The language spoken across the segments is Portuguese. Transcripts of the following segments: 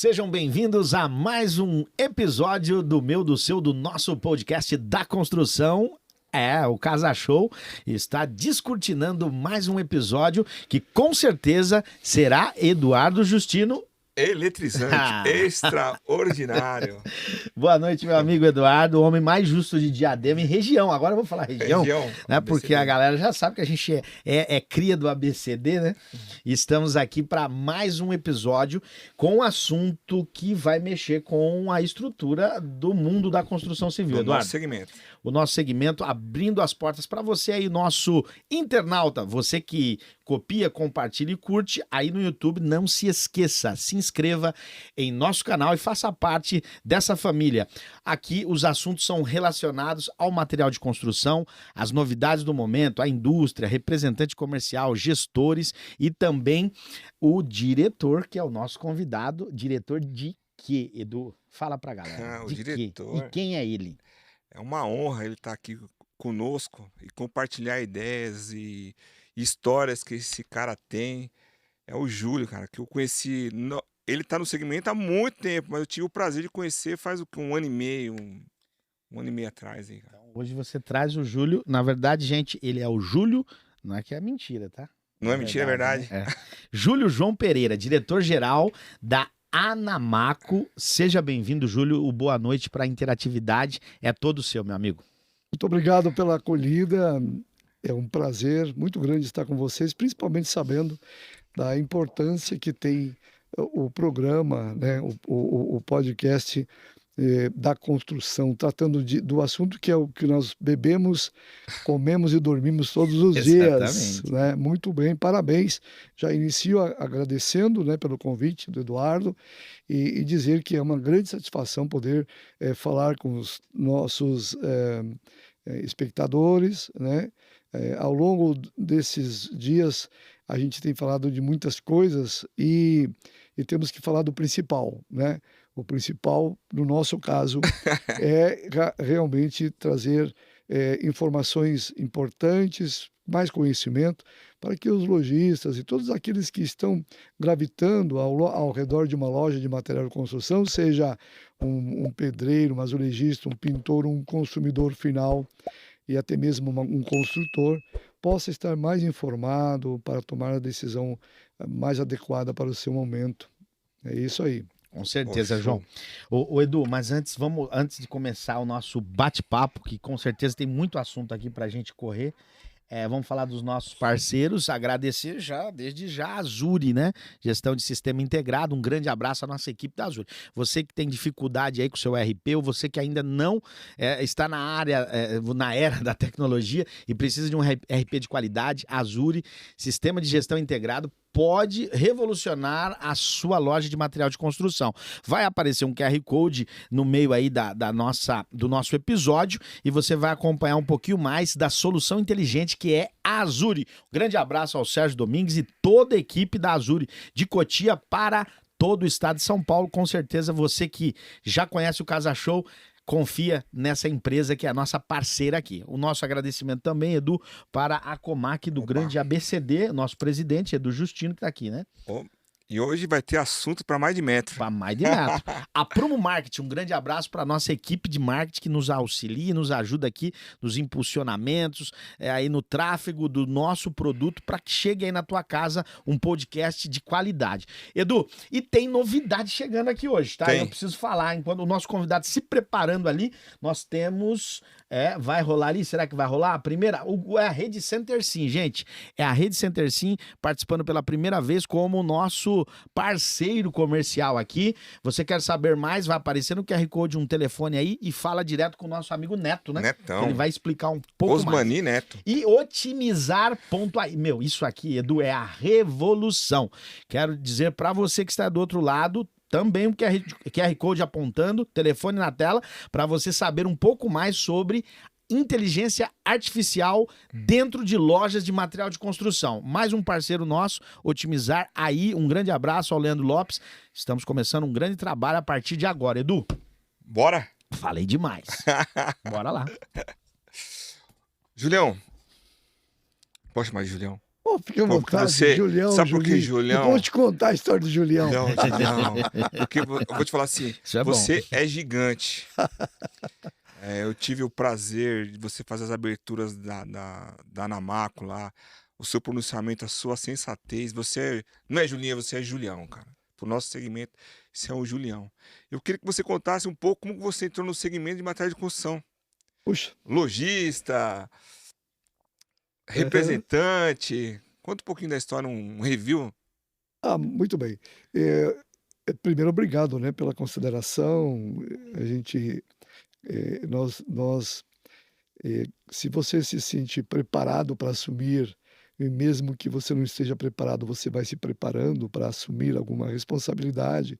sejam bem-vindos a mais um episódio do meu, do seu, do nosso podcast da construção. O Casa Show está descortinando mais um episódio que com certeza será Eduardo Justino. Eletrizante, extraordinário. Boa noite, meu amigo Eduardo, o homem mais justo de Diadema e região. Agora eu vou falar região, né? Porque a galera já sabe que a gente é cria do ABCD, né? E estamos aqui para mais um episódio com um assunto que vai mexer com a estrutura do mundo da construção civil, do Eduardo. Nosso segmento. O nosso segmento abrindo as portas para você aí, nosso internauta, você que copia, compartilha e curte aí no YouTube, não se esqueça, se inscreva em nosso canal e faça parte dessa família. Aqui os assuntos são relacionados ao material de construção, as novidades do momento, a indústria, representante comercial, gestores e também o diretor, que é o nosso convidado. Diretor de quê, Edu? Fala pra galera. O de diretor. Quê? E quem é ele? É uma honra ele estar aqui conosco e compartilhar ideias e histórias que esse cara tem. É o Júlio, cara, que eu conheci. Ele tá no segmento há muito tempo, mas eu tive o prazer de conhecer faz um ano e meio, um ano e meio atrás. Aí, cara. Então, hoje você traz o Júlio. Na verdade, gente, ele é o Júlio. Não é que é mentira, tá? Não é mentira, é verdade. Né? Júlio João Pereira, diretor-geral da Anamaco. Seja bem-vindo, Júlio. O boa noite para a interatividade é todo seu, meu amigo. Muito obrigado pela acolhida. É um prazer muito grande estar com vocês, principalmente sabendo da importância que tem o programa, né, o podcast da construção, tratando do assunto que é o que nós bebemos, comemos e dormimos todos os dias. Né? Muito bem, parabéns. Já inicio agradecendo, né, pelo convite do Eduardo e dizer que é uma grande satisfação poder falar com os nossos espectadores, né? Ao longo desses dias a gente tem falado de muitas coisas e temos que falar do principal, né? O principal, no nosso caso, é realmente trazer informações importantes, mais conhecimento, para que os lojistas e todos aqueles que estão gravitando ao redor de uma loja de material de construção, seja um pedreiro, um azulejista, um pintor, um consumidor final, e até mesmo um construtor, possa estar mais informado para tomar a decisão mais adequada para o seu momento. É isso aí. Com certeza, João. Ô, Edu, mas antes de começar o nosso bate-papo, que com certeza tem muito assunto aqui para a gente correr, vamos falar dos nossos parceiros, agradecer desde já a Azuri, né? Gestão de Sistema Integrado, um grande abraço à nossa equipe da Azuri. Você que tem dificuldade aí com o seu RP, ou você que ainda não está na era da tecnologia e precisa de um RP de qualidade, Azuri, Sistema de Gestão Integrado, pode revolucionar a sua loja de material de construção. Vai aparecer um QR Code no meio aí do nosso episódio e você vai acompanhar um pouquinho mais da solução inteligente que é a Azuri. Um grande abraço ao Sérgio Domingues e toda a equipe da Azuri de Cotia para todo o estado de São Paulo. Com certeza você que já conhece o Casa Show, confia nessa empresa que é a nossa parceira aqui. O nosso agradecimento também, Edu, para a Comac do grande ABCD, nosso presidente, Edu Justino, que está aqui, né? E hoje vai ter assunto para mais de metro. Para mais de metro. A Promo Marketing, um grande abraço para a nossa equipe de marketing que nos auxilia, nos ajuda aqui nos impulsionamentos, aí no tráfego do nosso produto para que chegue aí na tua casa um podcast de qualidade. Edu, e tem novidade chegando aqui hoje, tá? Tem. Eu preciso falar, enquanto o nosso convidado se preparando ali, nós temos... vai rolar ali? Será que vai rolar? A primeira, é a Rede Center Sim, gente. É a Rede Center Sim participando pela primeira vez como nosso parceiro comercial aqui. Você quer saber mais? Vai aparecer no QR Code um telefone aí e fala direto com o nosso amigo Neto, né? Netão. Ele vai explicar um pouco Osmani mais. Neto. E otimizar.ai. Meu, isso aqui, Edu, é a revolução. Quero dizer para você que está do outro lado, também um QR Code apontando, telefone na tela, para você saber um pouco mais sobre inteligência artificial dentro de lojas de material de construção. Mais um parceiro nosso, Otimizar aí. Um grande abraço ao Leandro Lopes. Estamos começando um grande trabalho a partir de agora. Edu. Bora? Falei demais. Bora lá. Julião. Posso chamar de Julião? Pô, fica à Pô, porque vontade, você. Julião, Sabe por que, Julinho. Depois eu Julião? vou te contar a história do Julião. Não, Julião. Porque eu vou te falar assim: Isso é bom. você é gigante. Eu tive o prazer de você fazer as aberturas da Anamaco lá, o seu pronunciamento, a sua sensatez. Você não é Julinha, você é Julião, cara. Pro nosso segmento, você é o Julião. Eu queria que você contasse um pouco como você entrou no segmento de material de construção. Puxa, Lojista, representante. Conta um pouquinho da história, um review. muito bem. Primeiro, obrigado, né, pela consideração. A gente, se você se sente preparado para assumir, e mesmo que você não esteja preparado, você vai se preparando para assumir alguma responsabilidade,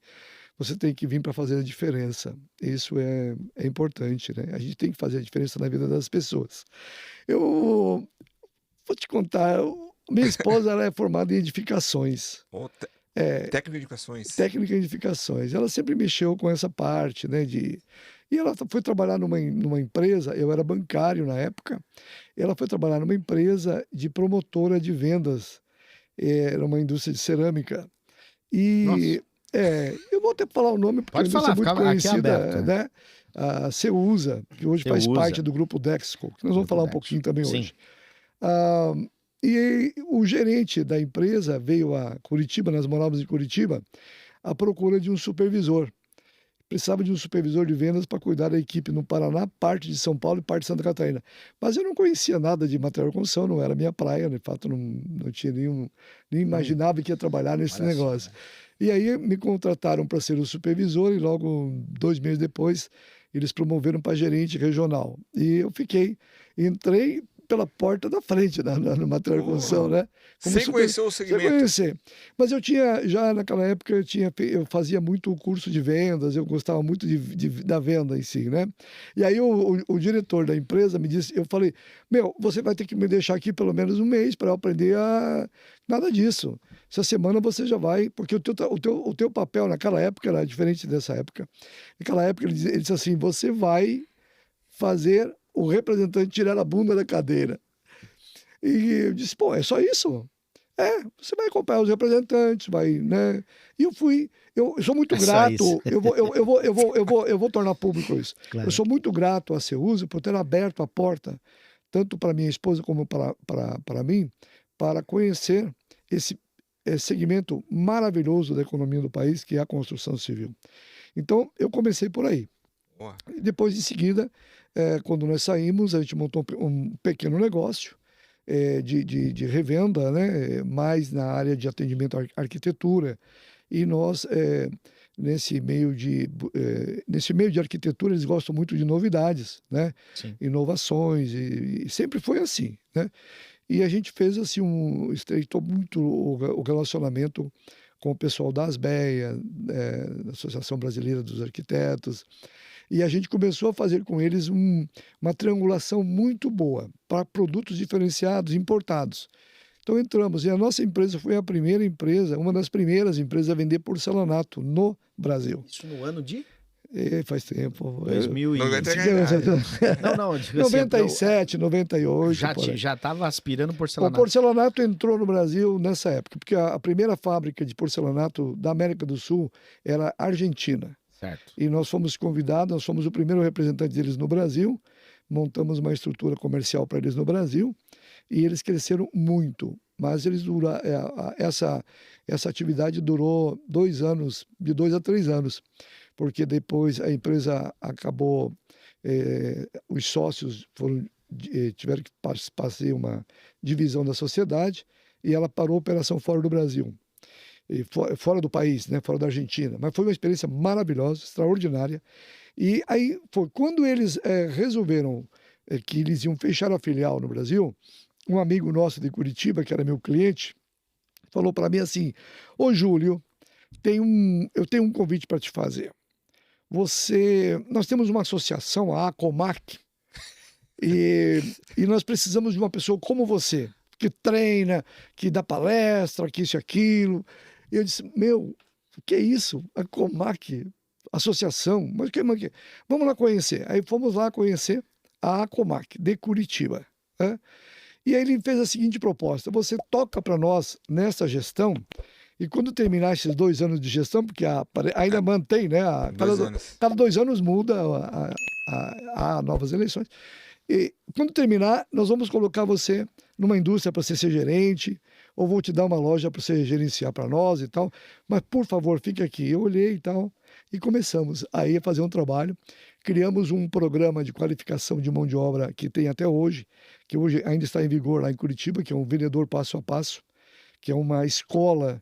você tem que vir para fazer a diferença. Isso é importante, né? A gente tem que fazer a diferença na vida das pessoas. Eu vou te contar, minha esposa ela é formada em edificações. Técnico de edificações. Técnica em edificações. Ela sempre mexeu com essa parte, né? E ela foi trabalhar numa empresa, eu era bancário na época, ela foi trabalhar numa empresa de promotora de vendas, era uma indústria de cerâmica. E eu vou até falar o nome, porque Pode a indústria é falar, muito aqui é conhecida, aberto, né? A Ceusa, que hoje faz Ceusa. parte do grupo Dexco, que nós vamos Grupo falar um Dexco. pouquinho também Sim. hoje. E o gerente da empresa veio a Curitiba, nós morávamos em Curitiba, à procura de um supervisor. Precisava de um supervisor de vendas para cuidar da equipe no Paraná, parte de São Paulo e parte de Santa Catarina. Mas eu não conhecia nada de material de construção, não era minha praia, de fato não tinha nem imaginava que ia trabalhar nesse Olha só, negócio. né? E aí me contrataram para ser o supervisor e logo 2 meses depois eles promoveram para gerente regional. E eu entrei pela porta da frente no material de construção, né? Sem conhecer o Sem segmento. conhecer. Mas eu tinha, já naquela época, eu fazia muito curso de vendas, eu gostava muito da venda em si, né? E aí o diretor da empresa me disse, eu falei, você vai ter que me deixar aqui pelo menos um mês para eu aprender nada disso. Essa semana você já vai, porque o teu papel naquela época era diferente dessa época. Naquela época ele disse assim, você vai fazer o representante tirar a bunda da cadeira. E eu disse, pô, é só isso? Você vai acompanhar os representantes, vai, né? E eu fui, eu sou muito É só grato, isso. eu vou tornar público isso. Claro. Eu sou muito grato à Ceusa por ter aberto a porta, tanto para minha esposa como para mim, para conhecer esse segmento maravilhoso da economia do país, que é a construção civil. Então, eu comecei por aí. Boa. E depois, em seguida, quando nós saímos, a gente montou um pequeno negócio de revenda, né? Mais na área de atendimento à arquitetura. E nós, nesse meio de arquitetura, eles gostam muito de novidades, né? Sim. Inovações, e sempre foi assim, né? E a gente fez assim, estreitou muito o relacionamento com o pessoal da ASBEA, da Associação Brasileira dos Arquitetos, e a gente começou a fazer com eles uma triangulação muito boa para produtos diferenciados, importados. Então entramos, e a nossa empresa foi a primeira empresa, uma das primeiras empresas a vender porcelanato no Brasil. Isso no ano de Faz tempo. 2000 Não vai e... entregar a idade. Não, eu digo assim, 97, 98. já estava aspirando O porcelanato. porcelanato entrou no Brasil nessa época, porque a primeira fábrica de porcelanato da América do Sul era argentina. Certo. E nós fomos convidados, nós fomos o primeiro representante deles no Brasil, montamos uma estrutura comercial para eles no Brasil, e eles cresceram muito. Mas essa atividade durou 2 anos, de 2 a 3 anos, porque depois a empresa acabou, os sócios tiveram que fazer uma divisão da sociedade, e ela parou a operação fora do Brasil. E fora do país, né, fora da Argentina. Mas foi uma experiência maravilhosa, extraordinária. E aí foi quando eles resolveram que eles iam fechar a filial no Brasil, um amigo nosso de Curitiba, que era meu cliente, falou para mim assim, ô Júlio, eu tenho um convite para te fazer. Nós temos uma associação, a ACOMAC, e nós precisamos de uma pessoa como você, que treina, que dá palestra, que isso e aquilo. E eu disse, o que é isso? A ACOMAC, associação, mas o que? Vamos lá conhecer. Aí fomos lá conhecer a ACOMAC de Curitiba, né? E aí ele fez a seguinte proposta: você toca para nós nessa gestão, e quando terminar esses 2 anos de gestão, porque ainda mantém, né? Cada 2 anos muda, há novas eleições. E quando terminar, nós vamos colocar você numa indústria para você ser gerente, ou vou te dar uma loja para você gerenciar para nós e tal. Mas, por favor, fique aqui. Eu olhei e tal, e começamos aí a fazer um trabalho. Criamos um programa de qualificação de mão de obra que tem até hoje, que hoje ainda está em vigor lá em Curitiba, que é um vendedor passo a passo, que é uma escola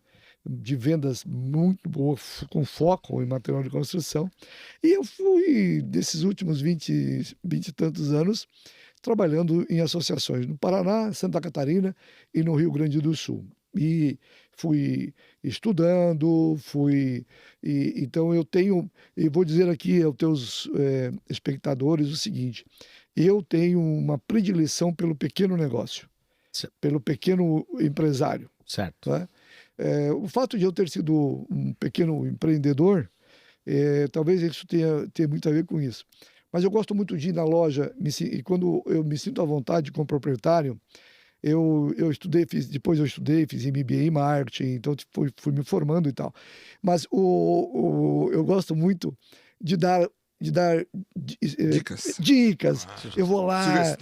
de vendas muito boa, com foco em material de construção. E eu fui, desses últimos 20 e tantos anos, trabalhando em associações no Paraná, Santa Catarina e no Rio Grande do Sul. E fui estudando, então eu tenho, e vou dizer aqui aos teus espectadores o seguinte: eu tenho uma predileção pelo pequeno negócio, pelo pequeno empresário. Certo. Né? O fato de eu ter sido um pequeno empreendedor, talvez isso tenha muito a ver com isso. Mas eu gosto muito de ir na loja, e quando eu me sinto à vontade como proprietário, eu estudei, depois eu estudei, fiz MBA em marketing, então fui me formando e tal. Mas eu gosto muito de dar dicas. Eu vou lá,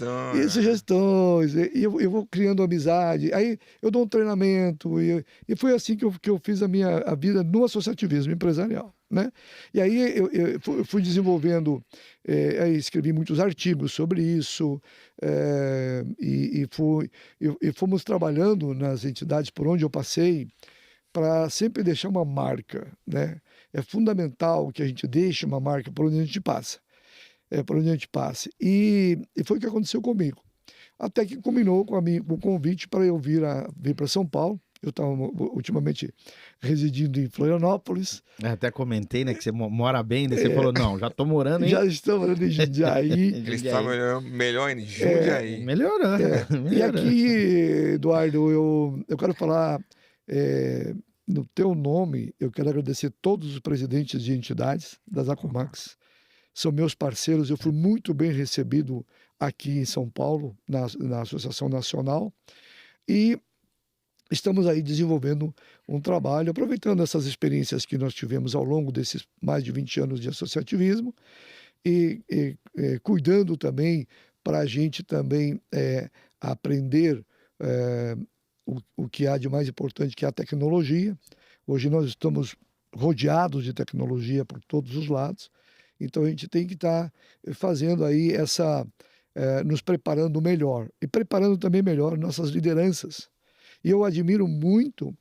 sugestões, e eu vou criando amizade. Aí eu dou um treinamento, e foi assim que eu fiz a minha vida no associativismo empresarial. Né? E aí eu fui desenvolvendo, aí escrevi muitos artigos sobre isso, e fomos trabalhando nas entidades por onde eu passei para sempre deixar uma marca, né? É fundamental que a gente deixe uma marca por onde a gente passa, por onde a gente passe. E foi o que aconteceu comigo. Até que combinou com o convite para eu vir para São Paulo. Eu estava ultimamente residindo em Florianópolis. Até comentei, né, que você mora bem, daí você falou, não, já estou morando em... Já estou morando em Jundiaí. Ele está melhor em Jundiaí. Melhorando. E aqui, Eduardo, eu quero falar, no teu nome, eu quero agradecer todos os presidentes de entidades das Acomax. São meus parceiros, eu fui muito bem recebido aqui em São Paulo, na Associação Nacional. E estamos aí desenvolvendo um trabalho, aproveitando essas experiências que nós tivemos ao longo desses mais de 20 anos de associativismo e cuidando também para a gente também aprender o que há de mais importante, que é a tecnologia. Hoje nós estamos rodeados de tecnologia por todos os lados, então a gente tem que estar fazendo aí nos preparando melhor e preparando também melhor nossas lideranças. E eu admiro muito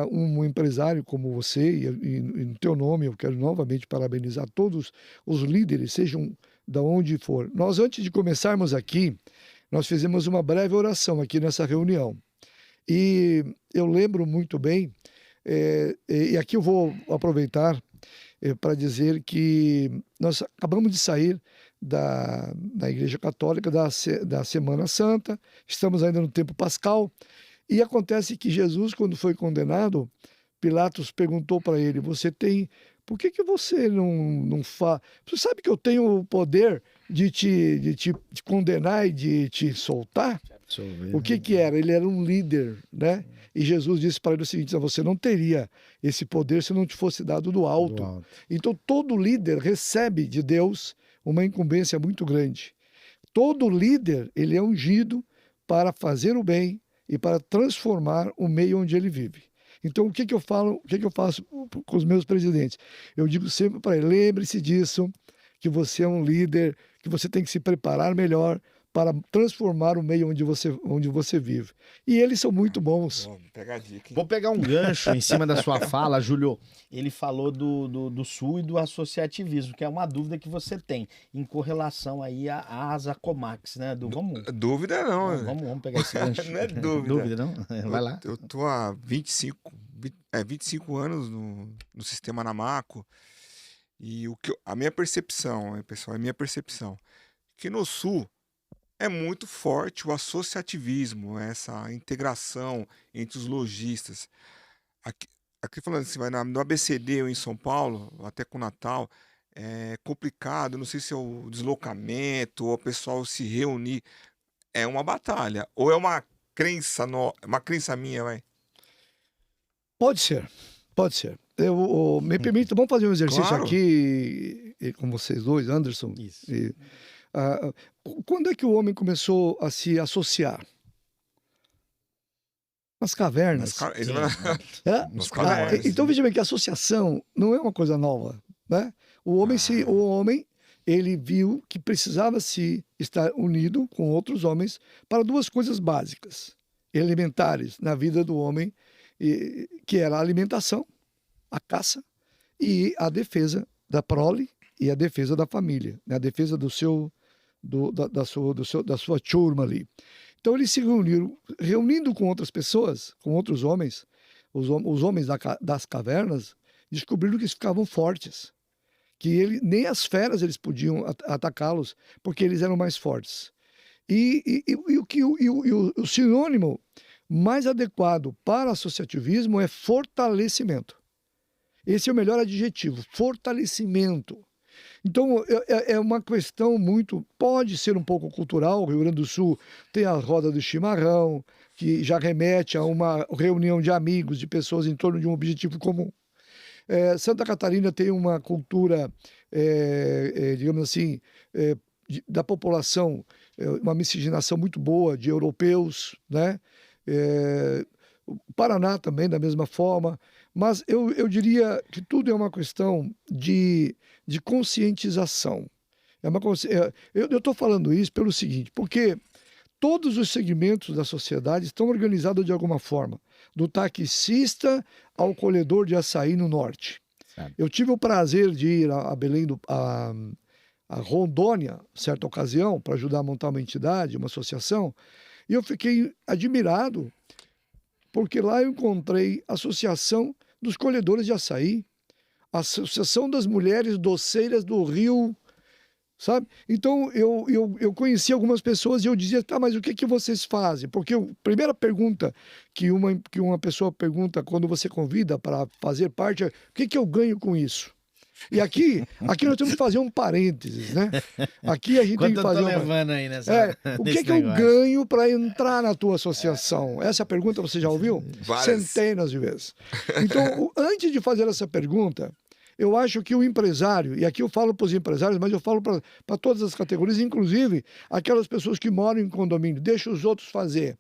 um empresário como você, e no teu nome eu quero novamente parabenizar todos os líderes, sejam de onde for. Nós, antes de começarmos aqui, nós fizemos uma breve oração aqui nessa reunião. E eu lembro muito bem, e aqui eu vou aproveitar para dizer que nós acabamos de sair da Igreja Católica, da Semana Santa, estamos ainda no tempo pascal. E acontece que Jesus, quando foi condenado, Pilatos perguntou para ele: por que você não faz? Você sabe que eu tenho o poder de te condenar e de te soltar? O que era? Ele era um líder, né? E Jesus disse para ele o seguinte: você não teria esse poder se não te fosse dado do alto. Então todo líder recebe de Deus uma incumbência muito grande. Todo líder, ele é ungido para fazer o bem e para transformar o meio onde ele vive. Então, o que eu faço com os meus presidentes? Eu digo sempre para ele: lembre-se disso, que você é um líder, que você tem que se preparar melhor para transformar o meio onde você vive. E eles são muito bons. Vou pegar um gancho em cima da sua fala, Júlio. Ele falou do Sul e do associativismo, que é uma dúvida que você tem em correlação aí às Acomax, né? Dúvida não. Vamos pegar esse gancho. Não é dúvida. Dúvida, não? Vai lá. Eu tô há 25 anos no sistema Namaco, e a minha percepção, pessoal, que no Sul é muito forte o associativismo, essa integração entre os lojistas. Aqui falando assim, no ABCD ou em São Paulo, até com o Natal, é complicado, não sei se é o deslocamento ou o pessoal se reunir. é uma batalha. Ou é uma crença, uma crença minha, vai. Pode ser, pode ser. Me permita, vamos fazer um exercício Claro. aqui com vocês dois, Anderson. Isso. Quando é que o homem começou a se associar? Nas cavernas. Ele Sim, vai- É? Nas Ah, cavernas. então veja bem que a associação não é uma coisa nova, né? O homem, ele viu que precisava se estar unido com outros homens para duas coisas básicas, elementares na vida do homem, que era a alimentação, a caça e a defesa da prole e a defesa da família, né? A defesa da sua turma ali. Então eles se reunindo com outras pessoas, com outros homens, os homens das cavernas, descobriram que eles ficavam fortes, que nem as feras eles podiam atacá-los, porque eles eram mais fortes. E o sinônimo mais adequado para associativismo é fortalecimento. Esse é o melhor adjetivo, fortalecimento. Então, é uma questão pode ser um pouco cultural. O Rio Grande do Sul tem a roda do chimarrão, que já remete a uma reunião de amigos, de pessoas em torno de um objetivo comum. Santa Catarina tem uma cultura, digamos assim, da população, uma miscigenação muito boa de europeus, né? O Paraná também, da mesma forma. Mas eu diria que tudo é uma questão de conscientização. Eu estou falando isso pelo seguinte, porque todos os segmentos da sociedade estão organizados de alguma forma, do taxista ao colhedor de açaí no norte. Sabe? Eu tive o prazer de ir a Belém, a Rondônia, certa ocasião, para ajudar a montar uma entidade, uma associação, e eu fiquei admirado, porque lá eu encontrei a Associação dos Colhedores de Açaí, a Associação das Mulheres Doceiras do Rio, sabe? Então, eu conheci algumas pessoas e eu dizia, tá, mas o que vocês fazem? Porque a primeira pergunta que uma pessoa pergunta quando você convida para fazer parte é, o que eu ganho com isso? E aqui nós temos que fazer um parênteses, né? Aqui a gente tem que fazer levando aí nessa, o que eu ganho para entrar na tua associação? Essa pergunta você já ouviu? Várias. Centenas de vezes. Então, antes de fazer essa pergunta, eu acho que o empresário, e aqui eu falo para os empresários, mas eu falo para todas as categorias, inclusive aquelas pessoas que moram em condomínio, deixa os outros fazer,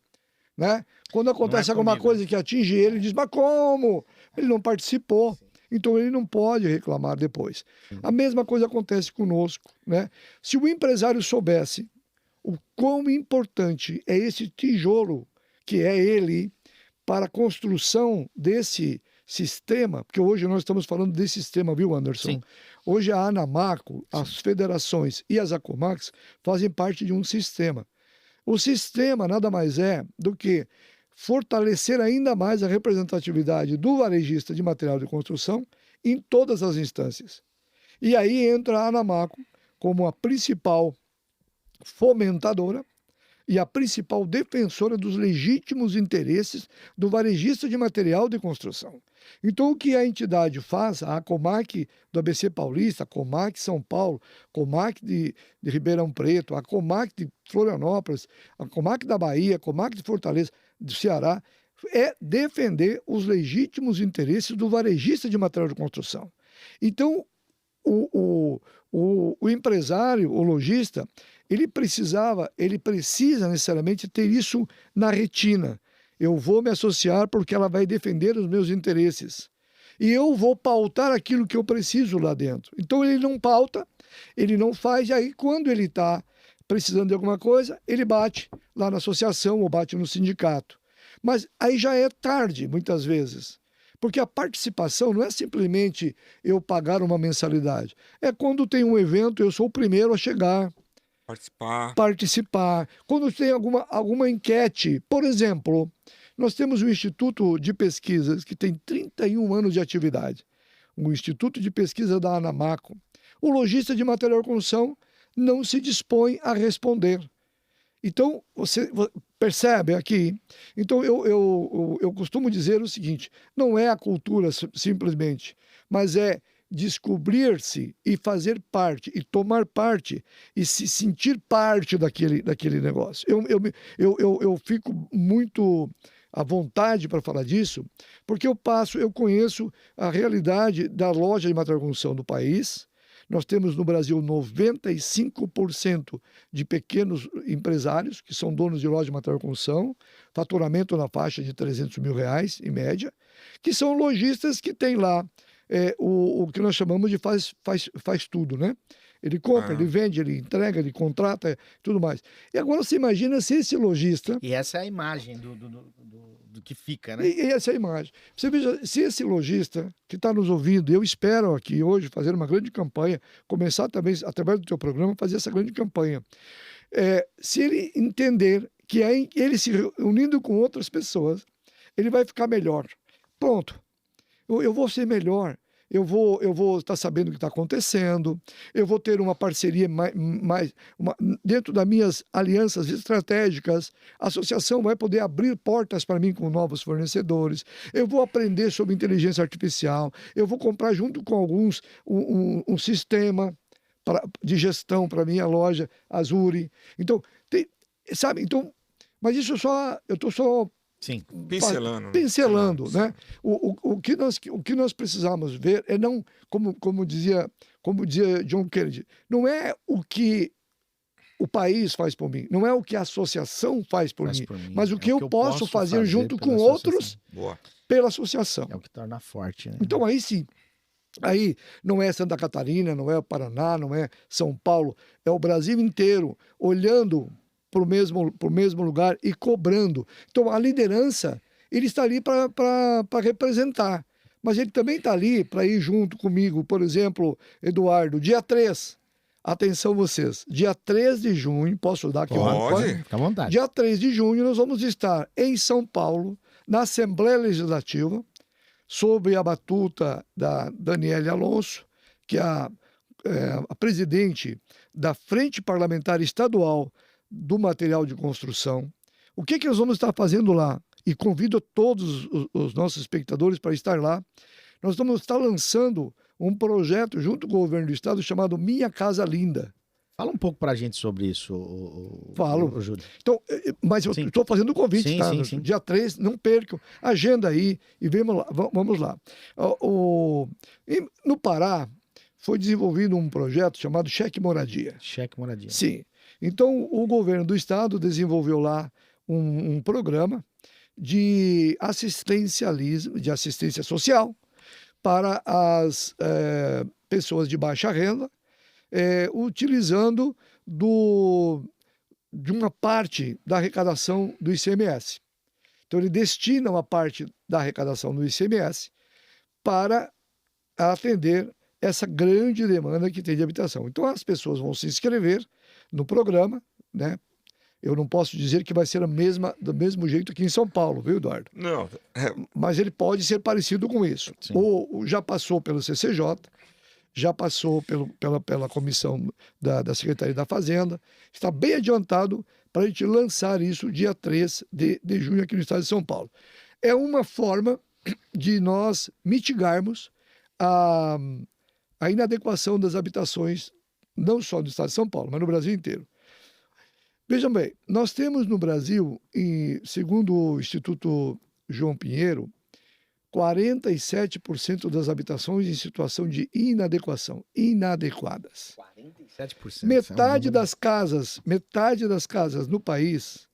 né? Quando acontece alguma coisa que atinge ele, ele diz, mas como? Ele não participou. Então ele não pode reclamar depois. A mesma coisa acontece conosco, né? Se o empresário soubesse o quão importante é esse tijolo, que é ele, para a construção desse sistema, porque hoje nós estamos falando desse sistema, viu, Anderson? Sim. Hoje a Anamaco, as federações e as Acomacs fazem parte de um sistema. O sistema nada mais é do que fortalecer ainda mais a representatividade do varejista de material de construção em todas as instâncias. E aí entra a Anamaco como a principal fomentadora e a principal defensora dos legítimos interesses do varejista de material de construção. Então, o que a entidade faz, a Acomac do ABC Paulista, a Acomac São Paulo, a Acomac de Ribeirão Preto, a Acomac de Florianópolis, a Acomac da Bahia, a Acomac de Fortaleza, do Ceará, é defender os legítimos interesses do varejista de material de construção. Então, o empresário, o lojista, ele precisa necessariamente ter isso na retina. Eu vou me associar porque ela vai defender os meus interesses. E eu vou pautar aquilo que eu preciso lá dentro. Então ele não pauta, ele não faz, e aí quando ele está precisando de alguma coisa, ele bate lá na associação ou bate no sindicato. Mas aí já é tarde, muitas vezes. Porque a participação não é simplesmente eu pagar uma mensalidade. É quando tem um evento, eu sou o primeiro a chegar. Participar. Quando tem alguma enquete, por exemplo, nós temos um Instituto de Pesquisas que tem 31 anos de atividade. Um Instituto de Pesquisa da Anamaco. O lojista de material de construção não se dispõe a responder. Então, você percebe aqui? Então, eu costumo dizer o seguinte, não é a cultura simplesmente, mas é descobrir-se e fazer parte, e tomar parte, e se sentir parte daquele negócio. Eu fico muito à vontade para falar disso, porque eu conheço a realidade da loja de material de construção do país. Nós temos no Brasil 95% de pequenos empresários, que são donos de loja de material de construção, faturamento na faixa de R$300 mil, em média, que são lojistas que têm lá o que nós chamamos de faz tudo, né? Ele compra, ele vende, ele entrega, ele contrata, tudo mais. E agora você imagina se esse lojista... E essa é a imagem do que fica, né? E essa é a imagem. Você veja, se esse lojista que está nos ouvindo, eu espero aqui hoje fazer uma grande campanha, começar também, através do teu programa, fazer essa grande campanha. Se ele entender que ele se unindo com outras pessoas, ele vai ficar melhor. Pronto. Eu vou ser melhor. Eu vou estar sabendo o que está acontecendo, eu vou ter uma parceria dentro das minhas alianças estratégicas, a associação vai poder abrir portas para mim com novos fornecedores, eu vou aprender sobre inteligência artificial, eu vou comprar junto com alguns um sistema de gestão para minha loja, Azuri. Então, sabe? Então, mas isso eu estou só... Sim. Pincelando, né? O que nós precisamos ver é não, como dizia John Kennedy, não é o que o país faz por mim, não é o que a associação faz por mim, mas o que eu posso fazer junto com outros pela associação. É o que torna forte, né? Então aí sim, aí não é Santa Catarina, não é o Paraná, não é São Paulo, é o Brasil inteiro olhando para o mesmo lugar e cobrando. Então, a liderança, ele está ali para representar, mas ele também está ali para ir junto comigo. Por exemplo, Eduardo, dia 3, atenção vocês, dia 3 de junho, posso dar aqui? Pode, fica à vontade. Dia 3 de junho, nós vamos estar em São Paulo, na Assembleia Legislativa, sob a batuta da Daniele Alonso, que é a presidente da Frente Parlamentar Estadual do Material de Construção. O que nós vamos estar fazendo lá? E convido todos os nossos espectadores para estar lá. Nós vamos estar lançando um projeto junto com o governo do estado chamado Minha Casa Linda. Fala um pouco para a gente sobre isso, Falo. Júlio. Então, mas eu estou fazendo o convite, sim, tá? Sim. Dia 3, não percam. Agenda aí e vamos lá. No Pará, foi desenvolvido um projeto chamado Cheque Moradia. Cheque Moradia. Sim. Então, o governo do estado desenvolveu lá um programa de assistência social para as pessoas de baixa renda, utilizando de uma parte da arrecadação do ICMS. Então, ele destina uma parte da arrecadação do ICMS para atender essa grande demanda que tem de habitação. Então, as pessoas vão se inscrever no programa, né? Eu não posso dizer que vai ser do mesmo jeito aqui em São Paulo, viu, Eduardo? Não. Mas ele pode ser parecido com isso. Sim. Ou já passou pelo CCJ, já passou pela comissão da Secretaria da Fazenda, está bem adiantado para a gente lançar isso dia 3 de junho aqui no estado de São Paulo. É uma forma de nós mitigarmos a inadequação das habitações, não só do estado de São Paulo, mas no Brasil inteiro. Vejam bem, nós temos no Brasil, segundo o Instituto João Pinheiro, 47% das habitações em situação de inadequadas. 47%. Metade das casas no país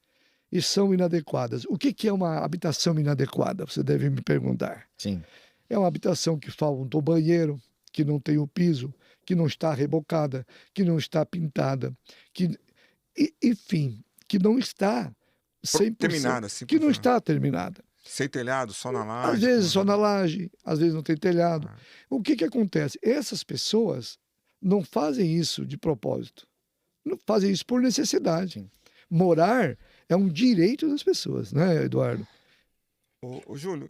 são inadequadas. O que é uma habitação inadequada? Você deve me perguntar. Sim. É uma habitação que falta um banheiro, que não tem o piso, que não está rebocada, que não está pintada, enfim, que não está 100%, terminada, assim, que não está terminada. Sem telhado, só na laje. Às vezes só na laje, às vezes não tem telhado. O que acontece? Essas pessoas não fazem isso de propósito. Não fazem isso por necessidade. Sim. Morar é um direito das pessoas, né, Eduardo? Ô Júlio,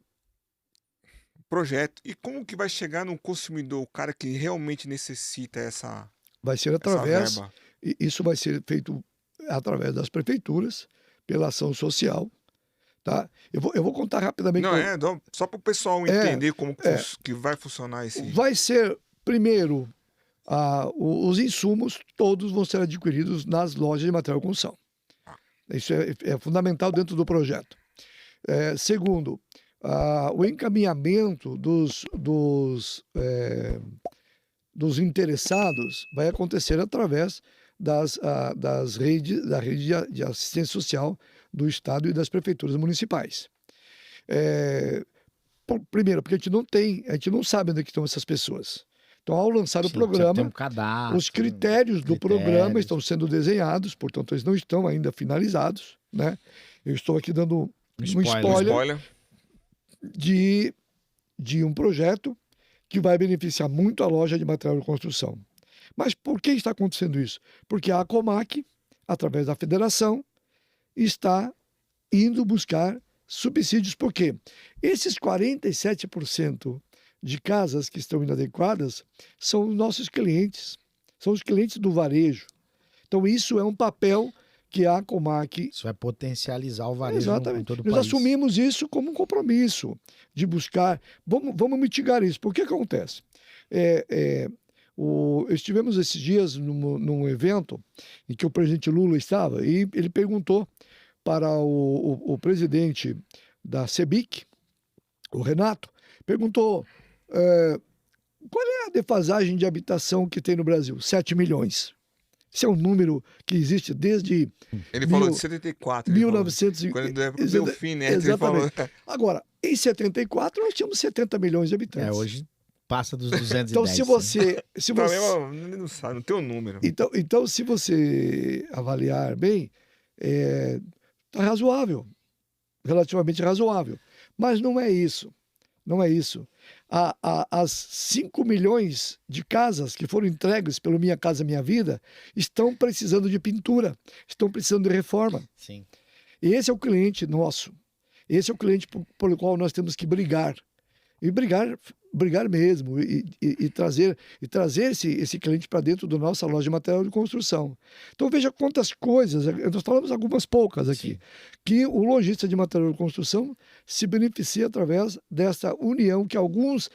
projeto. E como que vai chegar no consumidor, o cara que realmente necessita essa Vai ser através... verba? Isso vai ser feito através das prefeituras, pela ação social. Tá? Eu vou contar rapidamente. Não, só para o pessoal entender como que vai funcionar esse... Vai ser Primeiro, os insumos todos vão ser adquiridos nas lojas de material de construção. Isso é fundamental dentro do projeto. Segundo, o encaminhamento dos interessados vai acontecer através da rede de assistência social do Estado e das prefeituras municipais. Primeiro, porque a gente não sabe onde estão essas pessoas. Então, ao lançar o programa, os critérios do programa estão sendo desenhados, portanto, eles não estão ainda finalizados, né? Eu estou aqui dando um spoiler de um projeto que vai beneficiar muito a loja de material de construção. Mas por que está acontecendo isso? Porque a Acomac, através da federação, está indo buscar subsídios. Por quê? Esses 47% de casas que estão inadequadas são os nossos clientes, são os clientes do varejo. Então, isso é um papel que a Acomac... Isso vai potencializar o varejo. Exatamente. Em todo o Nós país. assumimos isso como um compromisso de buscar... Vamos mitigar isso. Por que acontece? Estivemos esses dias num evento em que o presidente Lula estava e ele perguntou para o presidente da CEBIC, o Renato, perguntou qual é a defasagem de habitação que tem no Brasil? 7 milhões. Isso é um número que existe desde... Ele falou de 74. 1900... Quando ele deu o fim, né? Exatamente. Agora, em 74, nós tínhamos 70 milhões de habitantes. Hoje passa dos 210. Então, se você... Não sabe, não tem o número. Então, se você avaliar bem, está razoável. Relativamente razoável. Mas não é isso. Não é isso. As 5 milhões de casas que foram entregues pelo Minha Casa Minha Vida estão precisando de pintura, estão precisando de reforma. Sim. E esse é o cliente nosso. Esse é o cliente pelo qual nós temos que brigar. E brigar mesmo, e trazer esse cliente para dentro da nossa loja de material de construção. Então veja quantas coisas, nós falamos algumas poucas aqui, sim, que o lojista de material de construção se beneficia através dessa união que algumas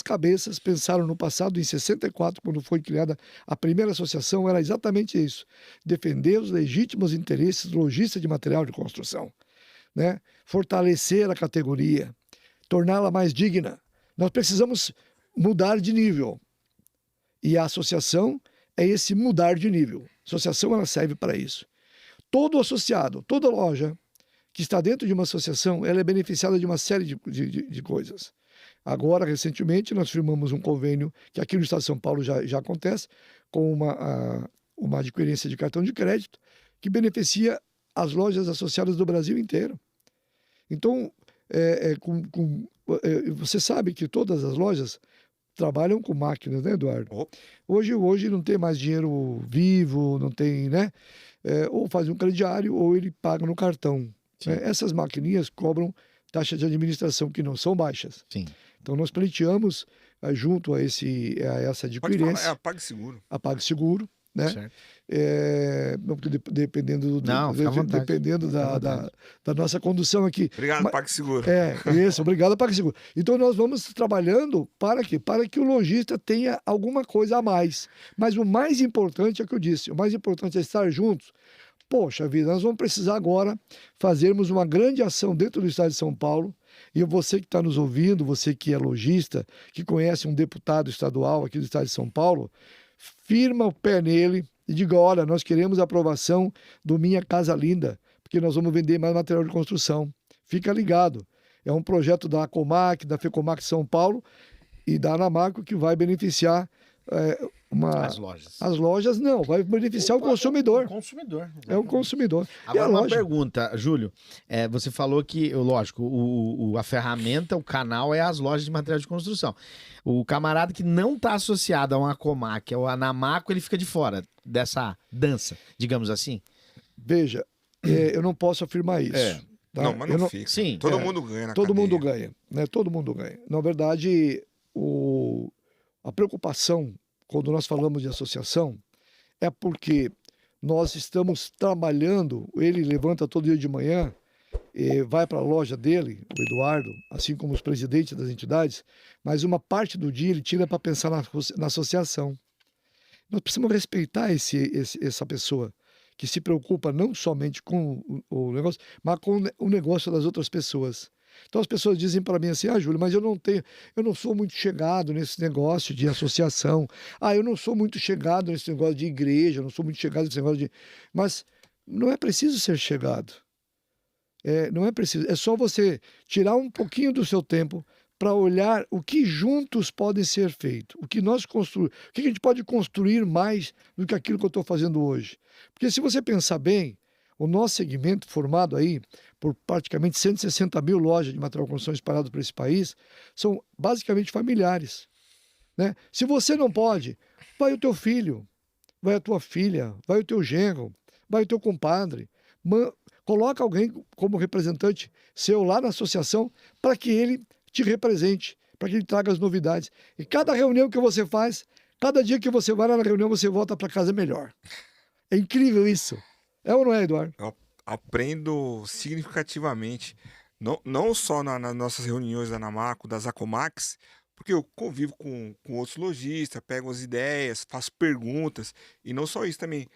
cabeças pensaram no passado, em 64, quando foi criada a primeira associação, era exatamente isso, defender os legítimos interesses do lojista de material de construção, né? Fortalecer a categoria, torná-la mais digna. Nós precisamos mudar de nível. E a associação é esse mudar de nível. A associação ela serve para isso. Todo associado, toda loja que está dentro de uma associação, ela é beneficiada de uma série de coisas. Agora, recentemente, nós firmamos um convênio, que aqui no estado de São Paulo já acontece, com uma adquirência de cartão de crédito, que beneficia as lojas associadas do Brasil inteiro. Então, você sabe que todas as lojas trabalham com máquinas, né, Eduardo? Oh. Hoje não tem mais dinheiro vivo, não tem, né? Ou faz um crediário ou ele paga no cartão. Essas maquininhas cobram taxas de administração que não são baixas. Sim. Então nós pleiteamos junto a essa adquirência. É a PagSeguro. A PagSeguro, né? Certo. Dependendo da nossa condução aqui. Obrigado, PagSeguro. Obrigado, PagSeguro. Então nós vamos trabalhando para quê? Para que o lojista tenha alguma coisa a mais. Mas o mais importante é o que eu disse, o mais importante é estar juntos. Poxa vida, nós vamos precisar agora fazermos uma grande ação dentro do estado de São Paulo. E você que está nos ouvindo, você que é lojista, que conhece um deputado estadual aqui do estado de São Paulo, firma o pé nele e diga, olha, nós queremos a aprovação do Minha Casa Linda, porque nós vamos vender mais material de construção. Fica ligado. É um projeto da Acomac, da FECOMAC São Paulo e da Anamarco que vai beneficiar as lojas. As lojas não, vai beneficiar o consumidor. O consumidor. É o consumidor. Agora, uma pergunta, Júlio. Você falou que, lógico, a ferramenta, o canal é as lojas de material de construção. O camarada que não está associado a uma Acomac, ou a Anamaco, ele fica de fora dessa dança, digamos assim? Veja, eu não posso afirmar isso. Tá? Não, mas não fica. Sim. Todo mundo ganha na Todo cadeia. mundo ganha, né? Todo mundo ganha. Na verdade, a preocupação, quando nós falamos de associação, é porque nós estamos trabalhando, ele levanta todo dia de manhã vai para a loja dele, o Eduardo, assim como os presidentes das entidades, mas uma parte do dia ele tira para pensar na associação. Nós precisamos respeitar essa pessoa que se preocupa não somente com o negócio, mas com o negócio das outras pessoas. Então as pessoas dizem para mim assim: Júlio, mas eu não sou muito chegado nesse negócio de associação. Eu não sou muito chegado nesse negócio de igreja, eu não sou muito chegado nesse negócio de... Mas não é preciso ser chegado. Não é preciso. É só você tirar um pouquinho do seu tempo para olhar o que juntos podem ser feito, o que a gente pode construir mais do que aquilo que eu estou fazendo hoje. Porque se você pensar bem, o nosso segmento, formado aí por praticamente 160 mil lojas de material de construção espalhadas por esse país, são basicamente familiares, né? Se você não pode, vai o teu filho, vai a tua filha, vai o teu genro, vai o teu compadre, coloca alguém como representante seu lá na associação para que ele te represente, para que ele traga as novidades. E cada reunião que você faz, cada dia que você vai lá na reunião, você volta para casa melhor. É incrível isso. É ou não é, Eduardo? Eu aprendo significativamente, não só nas nossas reuniões da Namaco, das Acomax, porque eu convivo com outros lojistas, pego as ideias, faço perguntas, e não só isso também,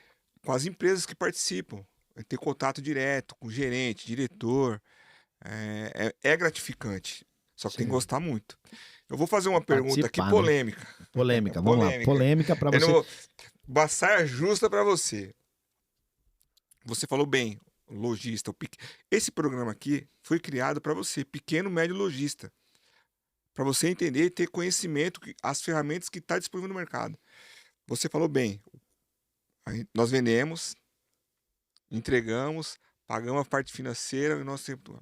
com as empresas que participam. Eu tenho contato direto com o gerente, diretor, é gratificante. Só que tem que gostar muito. Eu vou fazer uma pergunta aqui polêmica. Né? Polêmica, vamos lá. Polêmica para você. Uma saia justa para você. Você falou bem, lojista. Esse programa aqui foi criado para você, pequeno, médio lojista. Para você entender e ter conhecimento, as ferramentas que estão disponíveis no mercado. Você falou bem. Nós vendemos, entregamos, pagamos a parte financeira e nós sempre...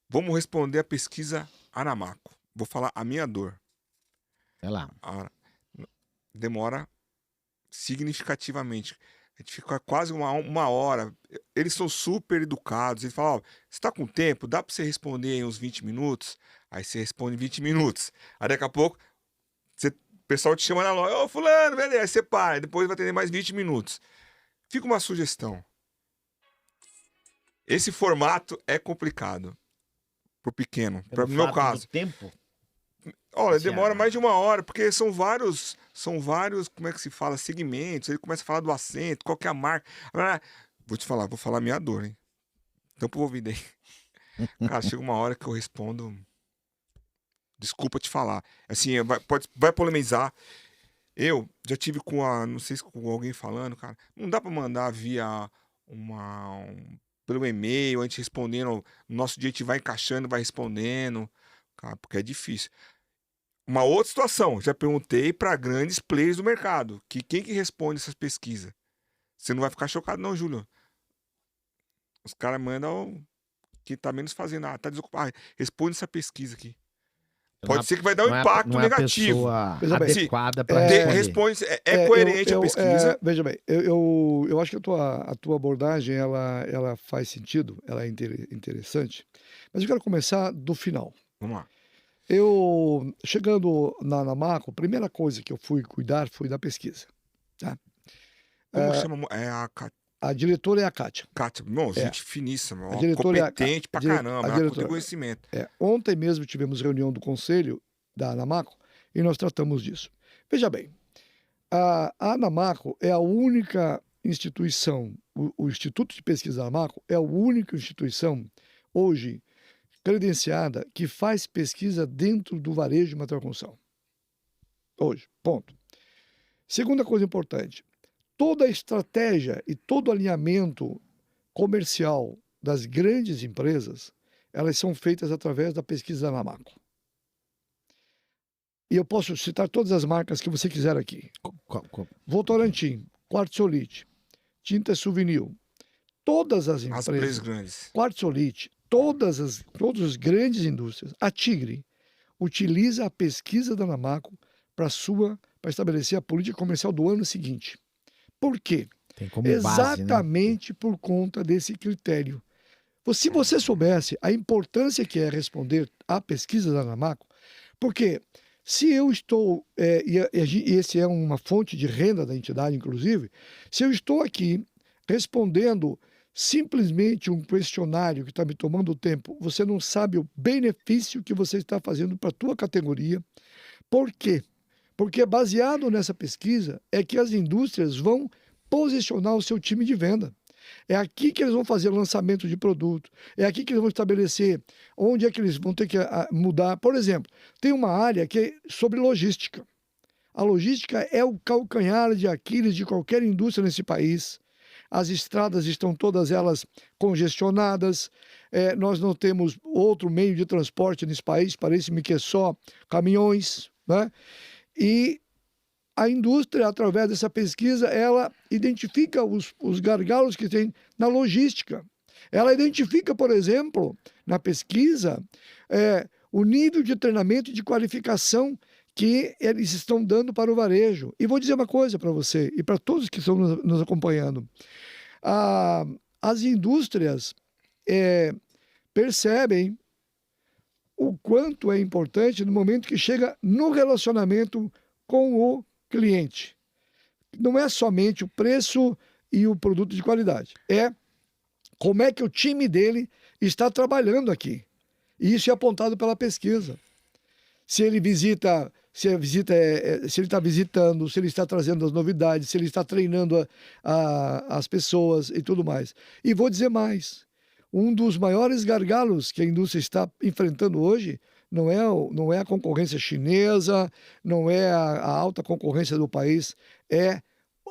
Vamos responder a pesquisa Anamaco. Vou falar a minha dor. Vai lá. Demora significativamente. A gente fica quase uma hora. Eles são super educados. Eles falam: você está com tempo? Dá para você responder em uns 20 minutos? Aí você responde em 20 minutos. Aí daqui a pouco, o pessoal te chama na loja: ô, fulano, beleza. Aí você para. Depois vai atender mais 20 minutos. Fica uma sugestão. Esse formato é complicado. Pro pequeno. No meu caso. Tempo? Olha, demora mais de uma hora, porque são vários, como é que se fala, segmentos. Ele começa a falar do assento, qual que é a marca. Vou falar a minha dor, hein? Então, pro ouvido aí. Cara, chega uma hora que eu respondo. Desculpa te falar. Assim, vai polemizar. Eu já tive não sei se com alguém falando, cara. Não dá pra mandar via pelo e-mail, a gente respondendo. No nosso dia a gente vai encaixando, vai respondendo. Cara, porque é difícil. Uma outra situação, já perguntei para grandes players do mercado, quem que responde essas pesquisas? Você não vai ficar chocado não, Júlio. Os caras mandam que tá menos fazendo. Tá desocupado. Responde essa pesquisa aqui. Pode ser que vai dar um impacto negativo. Adequada para responde. Coerente a pesquisa. Veja bem, eu acho que a tua abordagem ela faz sentido, ela é interessante. Mas eu quero começar do final. Vamos lá. Eu, chegando na Namaco, a primeira coisa que eu fui cuidar foi da pesquisa. Tá? Como chama? A diretora é a Kátia. Kátia, gente finíssima, competente pra caramba, ela tem conhecimento. Ontem mesmo tivemos reunião do conselho da Namaco e nós tratamos disso. Veja bem, a Namaco é a única instituição, o Instituto de Pesquisa da Namaco é a única instituição hoje credenciada que faz pesquisa dentro do varejo de material de construção. Hoje, ponto. Segunda coisa importante, toda a estratégia e todo o alinhamento comercial das grandes empresas, elas são feitas através da pesquisa da Namaco. E eu posso citar todas as marcas que você quiser aqui. Votorantim, Quartzolite, Tinta Souvenir, todas as empresas grandes. Quartzolite, todas as grandes indústrias, a Tigre utiliza a pesquisa da Namaco para estabelecer a política comercial do ano seguinte. Por quê? Tem como Exatamente base, né? Por conta desse critério. Se você soubesse a importância que é responder à pesquisa da Namaco, porque se eu estou, e esse é uma fonte de renda da entidade, inclusive, se eu estou aqui respondendo simplesmente um questionário que está me tomando tempo, você não sabe o benefício que você está fazendo para a tua categoria. Por quê? Porque baseado nessa pesquisa é que as indústrias vão posicionar o seu time de venda. É aqui que eles vão fazer lançamento de produto. É aqui que eles vão estabelecer onde é que eles vão ter que mudar. Por exemplo, tem uma área que é sobre logística. A logística é o calcanhar de Aquiles de qualquer indústria nesse país. As estradas estão todas elas congestionadas. Nós não temos outro meio de transporte nesse país. Parece-me que é só caminhões, né? E a indústria, através dessa pesquisa, ela identifica os gargalos que tem na logística. Ela identifica, por exemplo, na pesquisa, o nível de treinamento e de qualificação que eles estão dando para o varejo. E vou dizer uma coisa para você e para todos que estão nos acompanhando. As indústrias percebem o quanto é importante no momento que chega no relacionamento com o cliente. Não é somente o preço e o produto de qualidade. É como é que o time dele está trabalhando aqui. E isso é apontado pela pesquisa. Se ele visita, se ele está visitando, se ele está trazendo as novidades, se ele está treinando as pessoas e tudo mais. E vou dizer mais. Um dos maiores gargalos que a indústria está enfrentando hoje não é a concorrência chinesa, não é a alta concorrência do país, é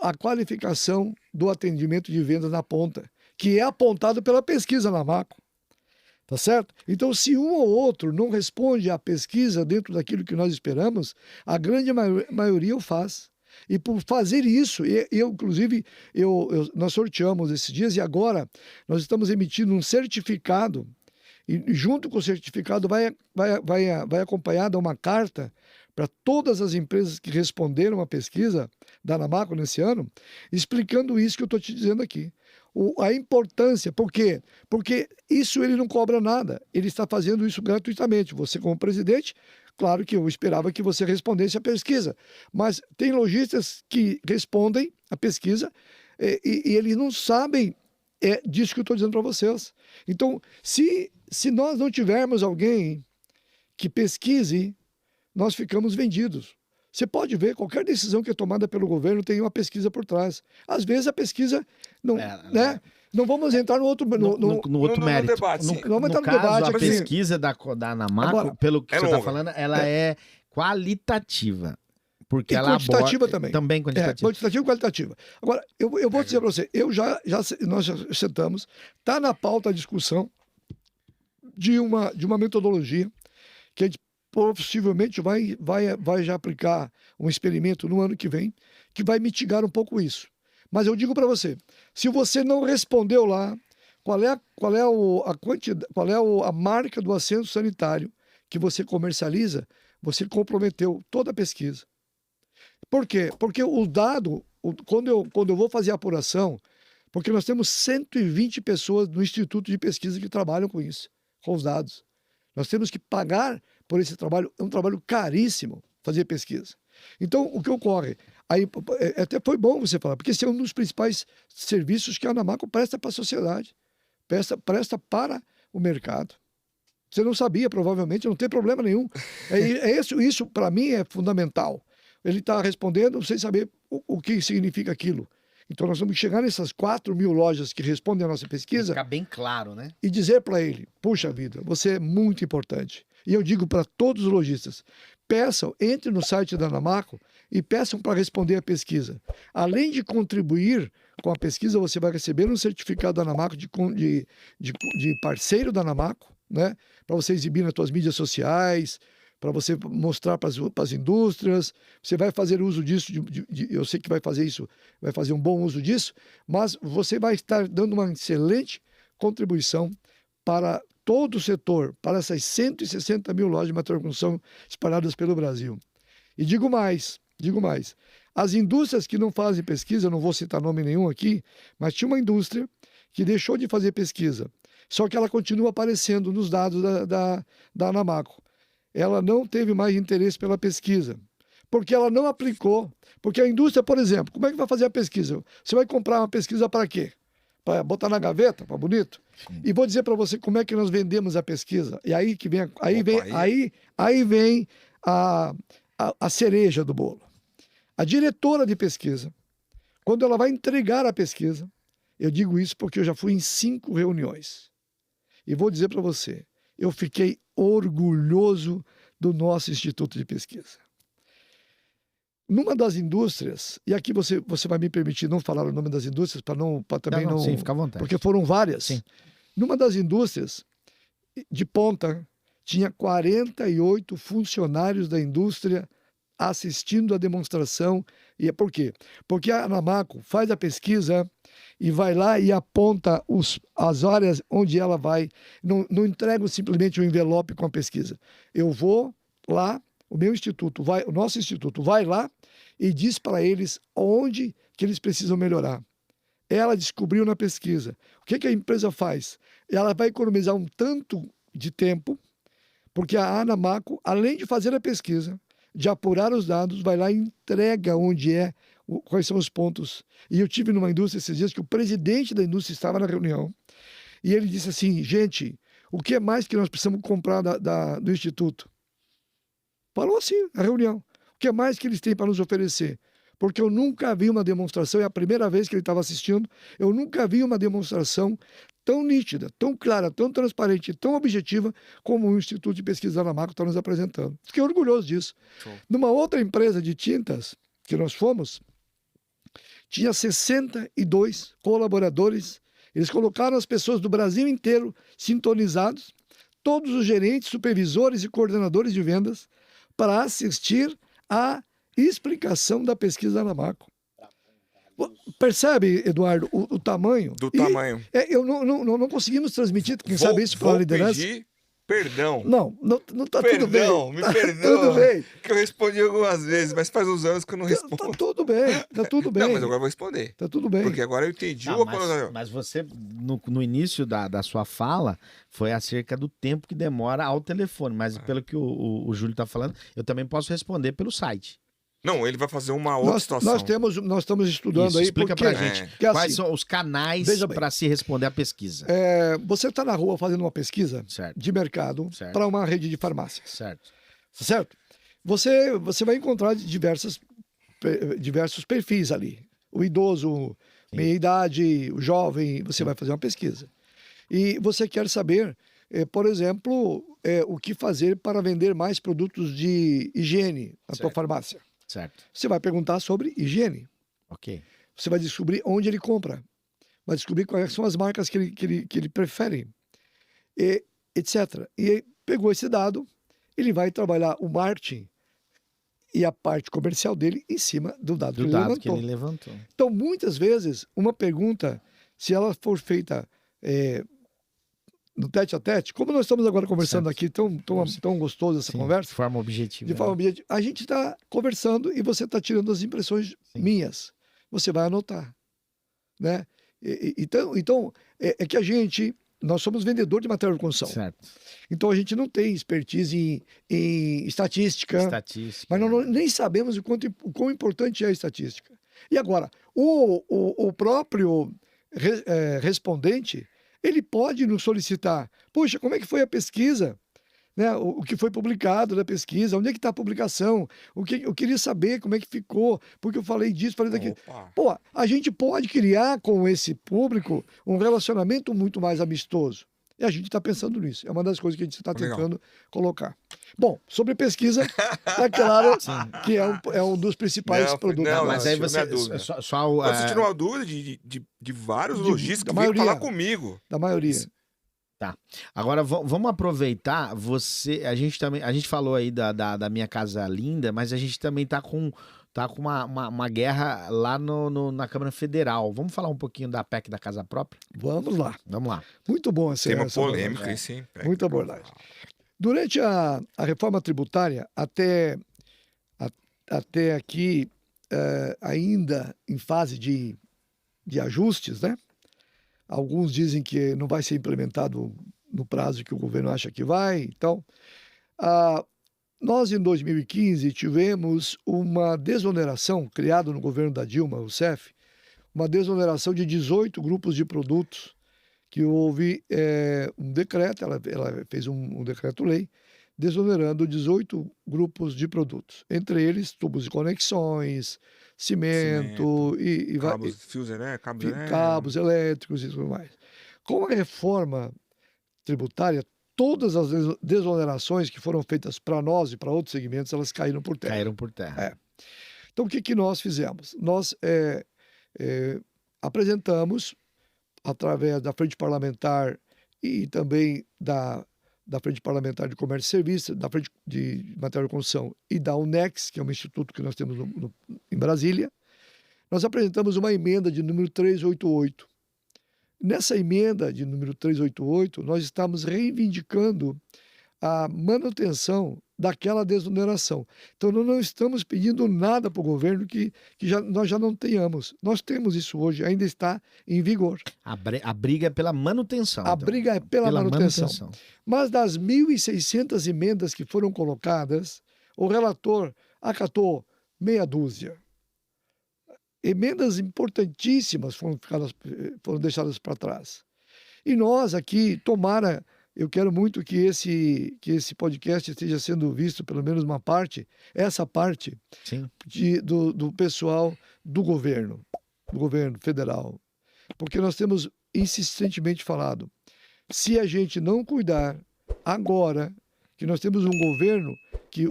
a qualificação do atendimento de vendas na ponta, que é apontado pela pesquisa na Namaco. Tá certo? Então, se um ou outro não responde à pesquisa dentro daquilo que nós esperamos, a grande maioria o faz. E por fazer isso, inclusive, nós sorteamos esses dias e agora nós estamos emitindo um certificado. E junto com o certificado vai acompanhada uma carta para todas as empresas que responderam à pesquisa da Namaco nesse ano, explicando isso que eu estou te dizendo aqui. A importância, por quê? Porque isso ele não cobra nada, ele está fazendo isso gratuitamente. Você, como presidente, claro que eu esperava que você respondesse à pesquisa, mas tem lojistas que respondem à pesquisa e eles não sabem disso que eu estou dizendo para vocês. Então, se nós não tivermos alguém que pesquise, nós ficamos vendidos. Você pode ver, qualquer decisão que é tomada pelo governo tem uma pesquisa por trás. Às vezes a pesquisa não, né? Não vamos entrar no outro mérito. Debate, no caso, debate, a pesquisa da Namaco, agora, pelo que você está falando, ela é qualitativa. Porque e ela quantitativa aborda, também. Quantitativa. Quantitativa e qualitativa. Agora, eu vou dizer para você, nós já sentamos, está na pauta a discussão de uma metodologia que a gente possivelmente vai já aplicar um experimento no ano que vem, que vai mitigar um pouco isso. Mas eu digo para você, se você não respondeu lá, qual é a marca do assento sanitário que você comercializa, você comprometeu toda a pesquisa. Por quê? Porque o dado, quando eu vou fazer a apuração, porque nós temos 120 pessoas no Instituto de Pesquisa que trabalham com isso, com os dados. Nós temos que pagar por esse trabalho, é um trabalho caríssimo fazer pesquisa. Então, o que ocorre? Aí, até foi bom você falar, porque esse é um dos principais serviços que a Namaco presta para a sociedade, presta para o mercado. Você não sabia, provavelmente, não tem problema nenhum. Isso para mim, é fundamental. Ele está respondendo sem saber o que significa aquilo. Então, nós vamos chegar nessas 4.000 lojas que respondem à nossa pesquisa. Ficar bem claro, né? E dizer para ele, puxa vida, você é muito importante. E eu digo para todos os lojistas, entre no site da Namaco e peçam para responder a pesquisa. Além de contribuir com a pesquisa, você vai receber um certificado da Namaco de parceiro da Namaco, né? Para você exibir nas suas mídias sociais, para você mostrar para as indústrias. Você vai fazer uso disso, eu sei que vai fazer um bom uso disso, mas você vai estar dando uma excelente contribuição para todo o setor, para essas 160.000 lojas de material de construção espalhadas pelo Brasil. E digo mais, as indústrias que não fazem pesquisa, eu não vou citar nome nenhum aqui, mas tinha uma indústria que deixou de fazer pesquisa, só que ela continua aparecendo nos dados da Namaco. Ela não teve mais interesse pela pesquisa, porque ela não aplicou. Porque a indústria, por exemplo, como é que vai fazer a pesquisa? Você vai comprar uma pesquisa para quê? para botar na gaveta, para bonito. Sim. E vou dizer para você como é que nós vendemos a pesquisa. E aí que vem, aí vem a cereja do bolo. A diretora de pesquisa, quando ela vai entregar a pesquisa, eu digo isso porque eu já fui em 5 reuniões. E vou dizer para você, eu fiquei orgulhoso do nosso Instituto de Pesquisa. Numa das indústrias, e aqui você vai me permitir não falar o nome das indústrias, para também não... Sim, fica à vontade. Porque foram várias. Sim. Numa das indústrias, de ponta, tinha 48 funcionários da indústria assistindo a demonstração. E é por quê? Porque a Anamaco faz a pesquisa e vai lá e aponta as áreas onde ela vai. Não entrego simplesmente um envelope com a pesquisa. Eu vou lá, o nosso instituto vai lá e diz para eles onde que eles precisam melhorar. Ela descobriu na pesquisa. O que a empresa faz? Ela vai economizar um tanto de tempo, porque a Anamaco, além de fazer a pesquisa, de apurar os dados, vai lá e entrega quais são os pontos. E eu tive numa indústria esses dias que o presidente da indústria estava na reunião e ele disse assim, gente, o que é mais que nós precisamos comprar do Instituto? Falou assim, na reunião. O que é mais que eles têm para nos oferecer? Porque eu nunca vi uma demonstração, é a primeira vez que ele estava assistindo, eu nunca vi uma demonstração tão nítida, tão clara, tão transparente, tão objetiva como o Instituto de Pesquisa da Anamaco está nos apresentando. Fiquei orgulhoso disso. Show. Numa outra empresa de tintas que nós fomos, tinha 62 colaboradores. Eles colocaram as pessoas do Brasil inteiro sintonizados, todos os gerentes, supervisores e coordenadores de vendas, para assistir à explicação da pesquisa da Anamaco. Percebe, Eduardo, o tamanho? Do tamanho. Eu não conseguimos transmitir, quem sabe isso para a liderança. Pedir perdão. Não tá tudo bem. Me Tá perdoa. tudo bem. Que eu respondi algumas vezes, mas faz uns anos que eu não respondo. Tá tudo bem, tá tudo bem. Não, mas agora eu vou responder. Tá tudo bem. Porque agora eu entendi Não, o mas você, no início da sua fala, foi acerca do tempo que demora ao telefone. Mas pelo que o Júlio está falando, eu também posso responder pelo site. Não, ele vai fazer uma outra situação. Nós estamos estudando Isso, aí. explica porque, pra gente porque, quais assim, são os canais veja bem. para se responder à pesquisa. Você está na rua fazendo uma pesquisa Certo. de mercado Certo. para uma rede de farmácias. Certo. Certo? Você vai encontrar diversos perfis ali. O idoso, meia-idade, o jovem, você vai fazer uma pesquisa. E você quer saber, por exemplo, o que fazer para vender mais produtos de higiene na tua farmácia. Certo. Você vai perguntar sobre higiene. Ok. Você vai descobrir onde ele compra. Vai descobrir quais são as marcas que ele prefere, etc. E aí, pegou esse dado, ele vai trabalhar o marketing e a parte comercial dele em cima do dado, Que ele levantou. Então, muitas vezes, uma pergunta, se ela for feita no tete a tete, como nós estamos agora conversando aqui, tão gostoso essa conversa. De forma objetiva. De forma objetiva. A gente está conversando e você está tirando as impressões minhas. Você vai anotar. Né? Então é que nós somos vendedor de material de construção. Certo. Então a gente não tem expertise em estatística. Mas nós nem sabemos o quão importante é a estatística. E agora, o próprio respondente, ele pode nos solicitar, puxa, como é que foi a pesquisa? Né? O que foi publicado da pesquisa, onde é que está a publicação? Eu queria saber como é que ficou, porque eu falei disso, falei daquilo. Pô, a gente pode criar com esse público um relacionamento muito mais amistoso. E a gente está pensando nisso. É uma das coisas que a gente está tentando colocar. Bom, sobre pesquisa, é claro que é um dos principais produtos. Não, mas aí você... Você tirou uma dúvida de vários lojistas que vieram falar comigo. Da maioria. Tá. Agora vamos aproveitar. A gente falou aí da Minha Casa Linda, mas a gente também tá com uma guerra lá na Câmara Federal. Vamos falar um pouquinho da PEC da Casa Própria? Vamos lá. Vamos lá. Muito bom essa Tema polêmico, isso, hein? Muita abordagem. Durante a reforma tributária, até aqui, ainda em fase de ajustes, né? Alguns dizem que não vai ser implementado no prazo que o governo acha que vai. Então, nós em 2015 tivemos uma desoneração criada no governo da Dilma Rousseff, uma desoneração de 18 grupos de produtos, que houve um decreto, ela fez um decreto-lei, desonerando 18 grupos de produtos. Entre eles, tubos de conexões, cimento e Cabos, fios elétricos, cabos elétricos e tudo mais. Com a reforma tributária, todas as desonerações que foram feitas para nós e para outros segmentos, elas caíram por terra. Caíram por terra. Então, o que nós fizemos? Nós apresentamos, através da Frente Parlamentar e também da Frente Parlamentar de Comércio e Serviços, da Frente de Material de Construção e da UNEX, que é um instituto que nós temos em Brasília, nós apresentamos uma emenda de número 388. Nessa emenda de número 388, nós estamos reivindicando a manutenção daquela desoneração. Então, nós não estamos pedindo nada para o governo que nós já não tenhamos. Nós temos isso hoje, ainda está em vigor. A briga é pela manutenção. A briga é pela manutenção. Mas das 1.600 emendas que foram colocadas, o relator acatou meia dúzia. Emendas importantíssimas foram deixadas para trás. E nós aqui, tomara, eu quero muito que esse podcast esteja sendo visto, pelo menos uma parte, essa parte do pessoal do governo federal. Porque nós temos insistentemente falado, se a gente não cuidar agora, que nós temos um governo que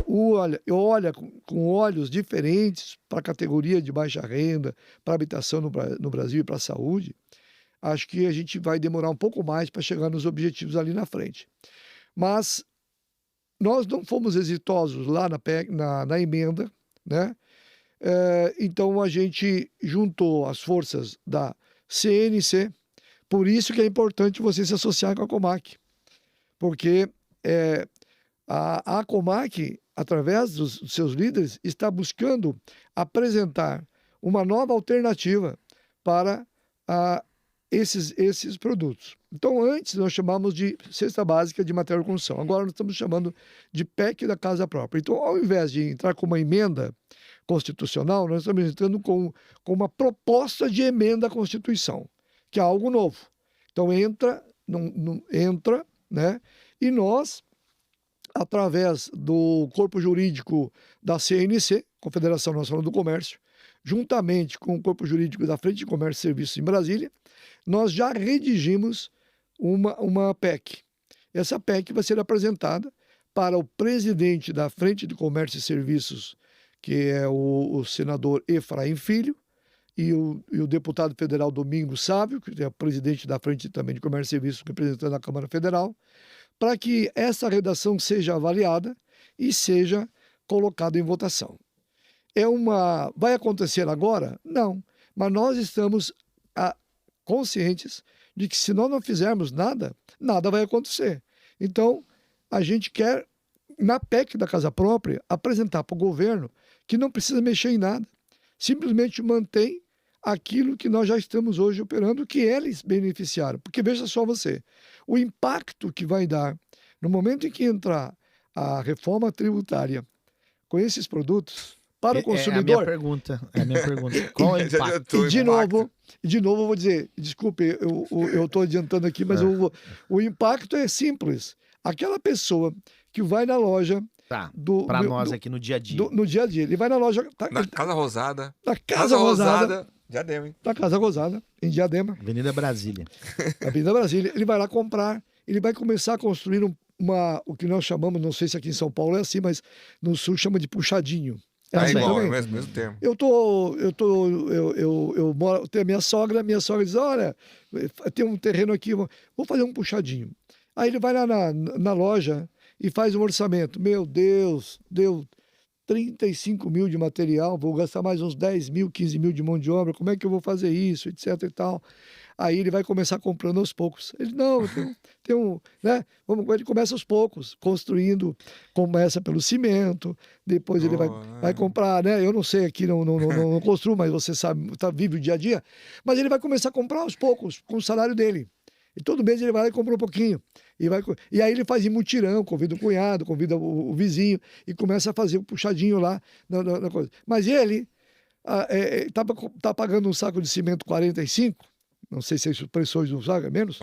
olha com olhos diferentes para a categoria de baixa renda, para a habitação no Brasil e para a saúde, acho que a gente vai demorar um pouco mais para chegar nos objetivos ali na frente. Mas nós não fomos exitosos lá na emenda, né? Então a gente juntou as forças da CNC, por isso que é importante você se associar com a Comac, porque a Comac, através dos seus líderes, está buscando apresentar uma nova alternativa para esses produtos. Então, antes nós chamamos de cesta básica de material de construção. Agora nós estamos chamando de PEC da casa própria. Então, ao invés de entrar com uma emenda constitucional, nós estamos entrando com uma proposta de emenda à Constituição, que é algo novo. Então, entra, né? E nós, através do corpo jurídico da CNC, Confederação Nacional do Comércio, juntamente com o corpo jurídico da Frente de Comércio e Serviços em Brasília, nós já redigimos uma PEC. Essa PEC vai ser apresentada para o presidente da Frente de Comércio e Serviços, que é o senador Efraim Filho, e o deputado federal Domingos Sávio, que é o presidente da Frente também de Comércio e Serviços, representando a Câmara Federal, para que essa redação seja avaliada e seja colocada em votação. Vai acontecer agora? Não. Mas nós estamos conscientes de que se nós não fizermos nada, nada vai acontecer. Então, a gente quer, na PEC da Casa Própria, apresentar para o governo que não precisa mexer em nada. Simplesmente mantém aquilo que nós já estamos hoje operando, que eles beneficiaram. Porque veja só você, o impacto que vai dar no momento em que entrar a reforma tributária com esses produtos para o consumidor... É a minha pergunta. Qual é o impacto? E de novo eu vou dizer, desculpe, eu estou adiantando aqui, mas o impacto é simples. Aquela pessoa que vai na loja... para nós aqui no dia a dia. No dia a dia. Ele vai na loja... Na Casa Rosada. Na Casa Rosada. Diadema, hein? Na Casa Rosada, em Diadema. Avenida Brasília. Avenida Brasília. Ele vai lá comprar, ele vai começar a construir o que nós chamamos, não sei se aqui em São Paulo é assim, mas no Sul chama de puxadinho. É igual, é o mesmo termo. Eu moro, tem a minha sogra diz, olha, tem um terreno aqui, vou fazer um puxadinho. Aí ele vai lá na loja e faz um orçamento. Meu Deus, deu 35 mil de material, vou gastar mais uns 10 mil, 15 mil de mão de obra, como é que eu vou fazer isso, etc e tal. Aí ele vai começar comprando aos poucos. Ele, não, né? Ele começa aos poucos, construindo, começa pelo cimento, depois ele vai comprar, né? Eu não sei aqui, não construo, mas você sabe, vive o dia a dia. Mas ele vai começar a comprar aos poucos, com o salário dele. E todo mês ele vai lá e compra um pouquinho. E aí ele faz em mutirão, convida o cunhado, convida o vizinho e começa a fazer o puxadinho lá na coisa. Mas ele Tá pagando um saco de cimento 45, não sei se os preços do saco é menos.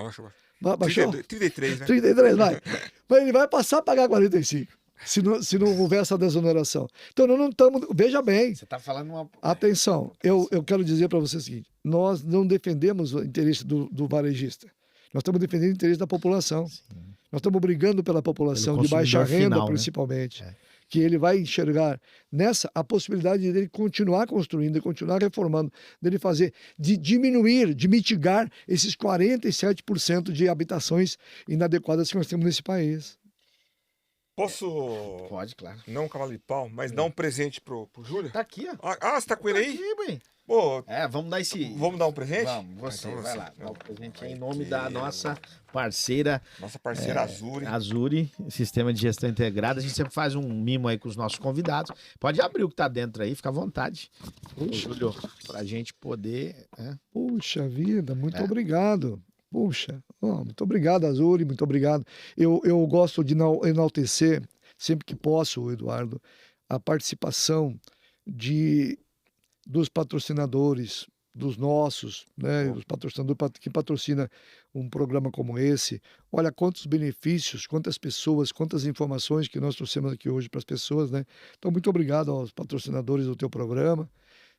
Baixou? 33, né? 33, vai. Mas ele vai passar a pagar 45, se não houver essa desoneração. Então, nós não estamos... Veja bem. Você está falando uma... Atenção, eu quero dizer para você o seguinte, nós não defendemos o interesse do varejista. Nós estamos defendendo o interesse da população. Sim. Nós estamos brigando pela população de baixa renda, final, principalmente. Né? Que ele vai enxergar nessa a possibilidade dele continuar construindo, de continuar reformando, dele fazer, de diminuir, de mitigar esses 47% de habitações inadequadas que nós temos nesse país. Posso... Pode, claro. Não um cavalo de pau, mas dar um presente pro Júlio? Tá aqui, ó. Ah, você tá com ele aí? Aqui, bem. Pô, vamos dar esse... Vamos dar um presente? Vamos, você, então vai lá. Dá um presente em nome da nossa parceira... Nossa parceira Azuri. Azuri, Sistema de Gestão Integrada. A gente sempre faz um mimo aí com os nossos convidados. Pode abrir o que tá dentro aí, fica à vontade. Júlio, pra gente poder... Puxa vida, muito obrigado. Puxa, muito obrigado, Azuri, muito obrigado. Eu gosto de enaltecer, sempre que posso, Eduardo, a participação dos patrocinadores, dos nossos, né, os patrocinadores que patrocina um programa como esse. Olha quantos benefícios, quantas pessoas, quantas informações que nós trouxemos aqui hoje para as pessoas, né? Então, muito obrigado aos patrocinadores do teu programa.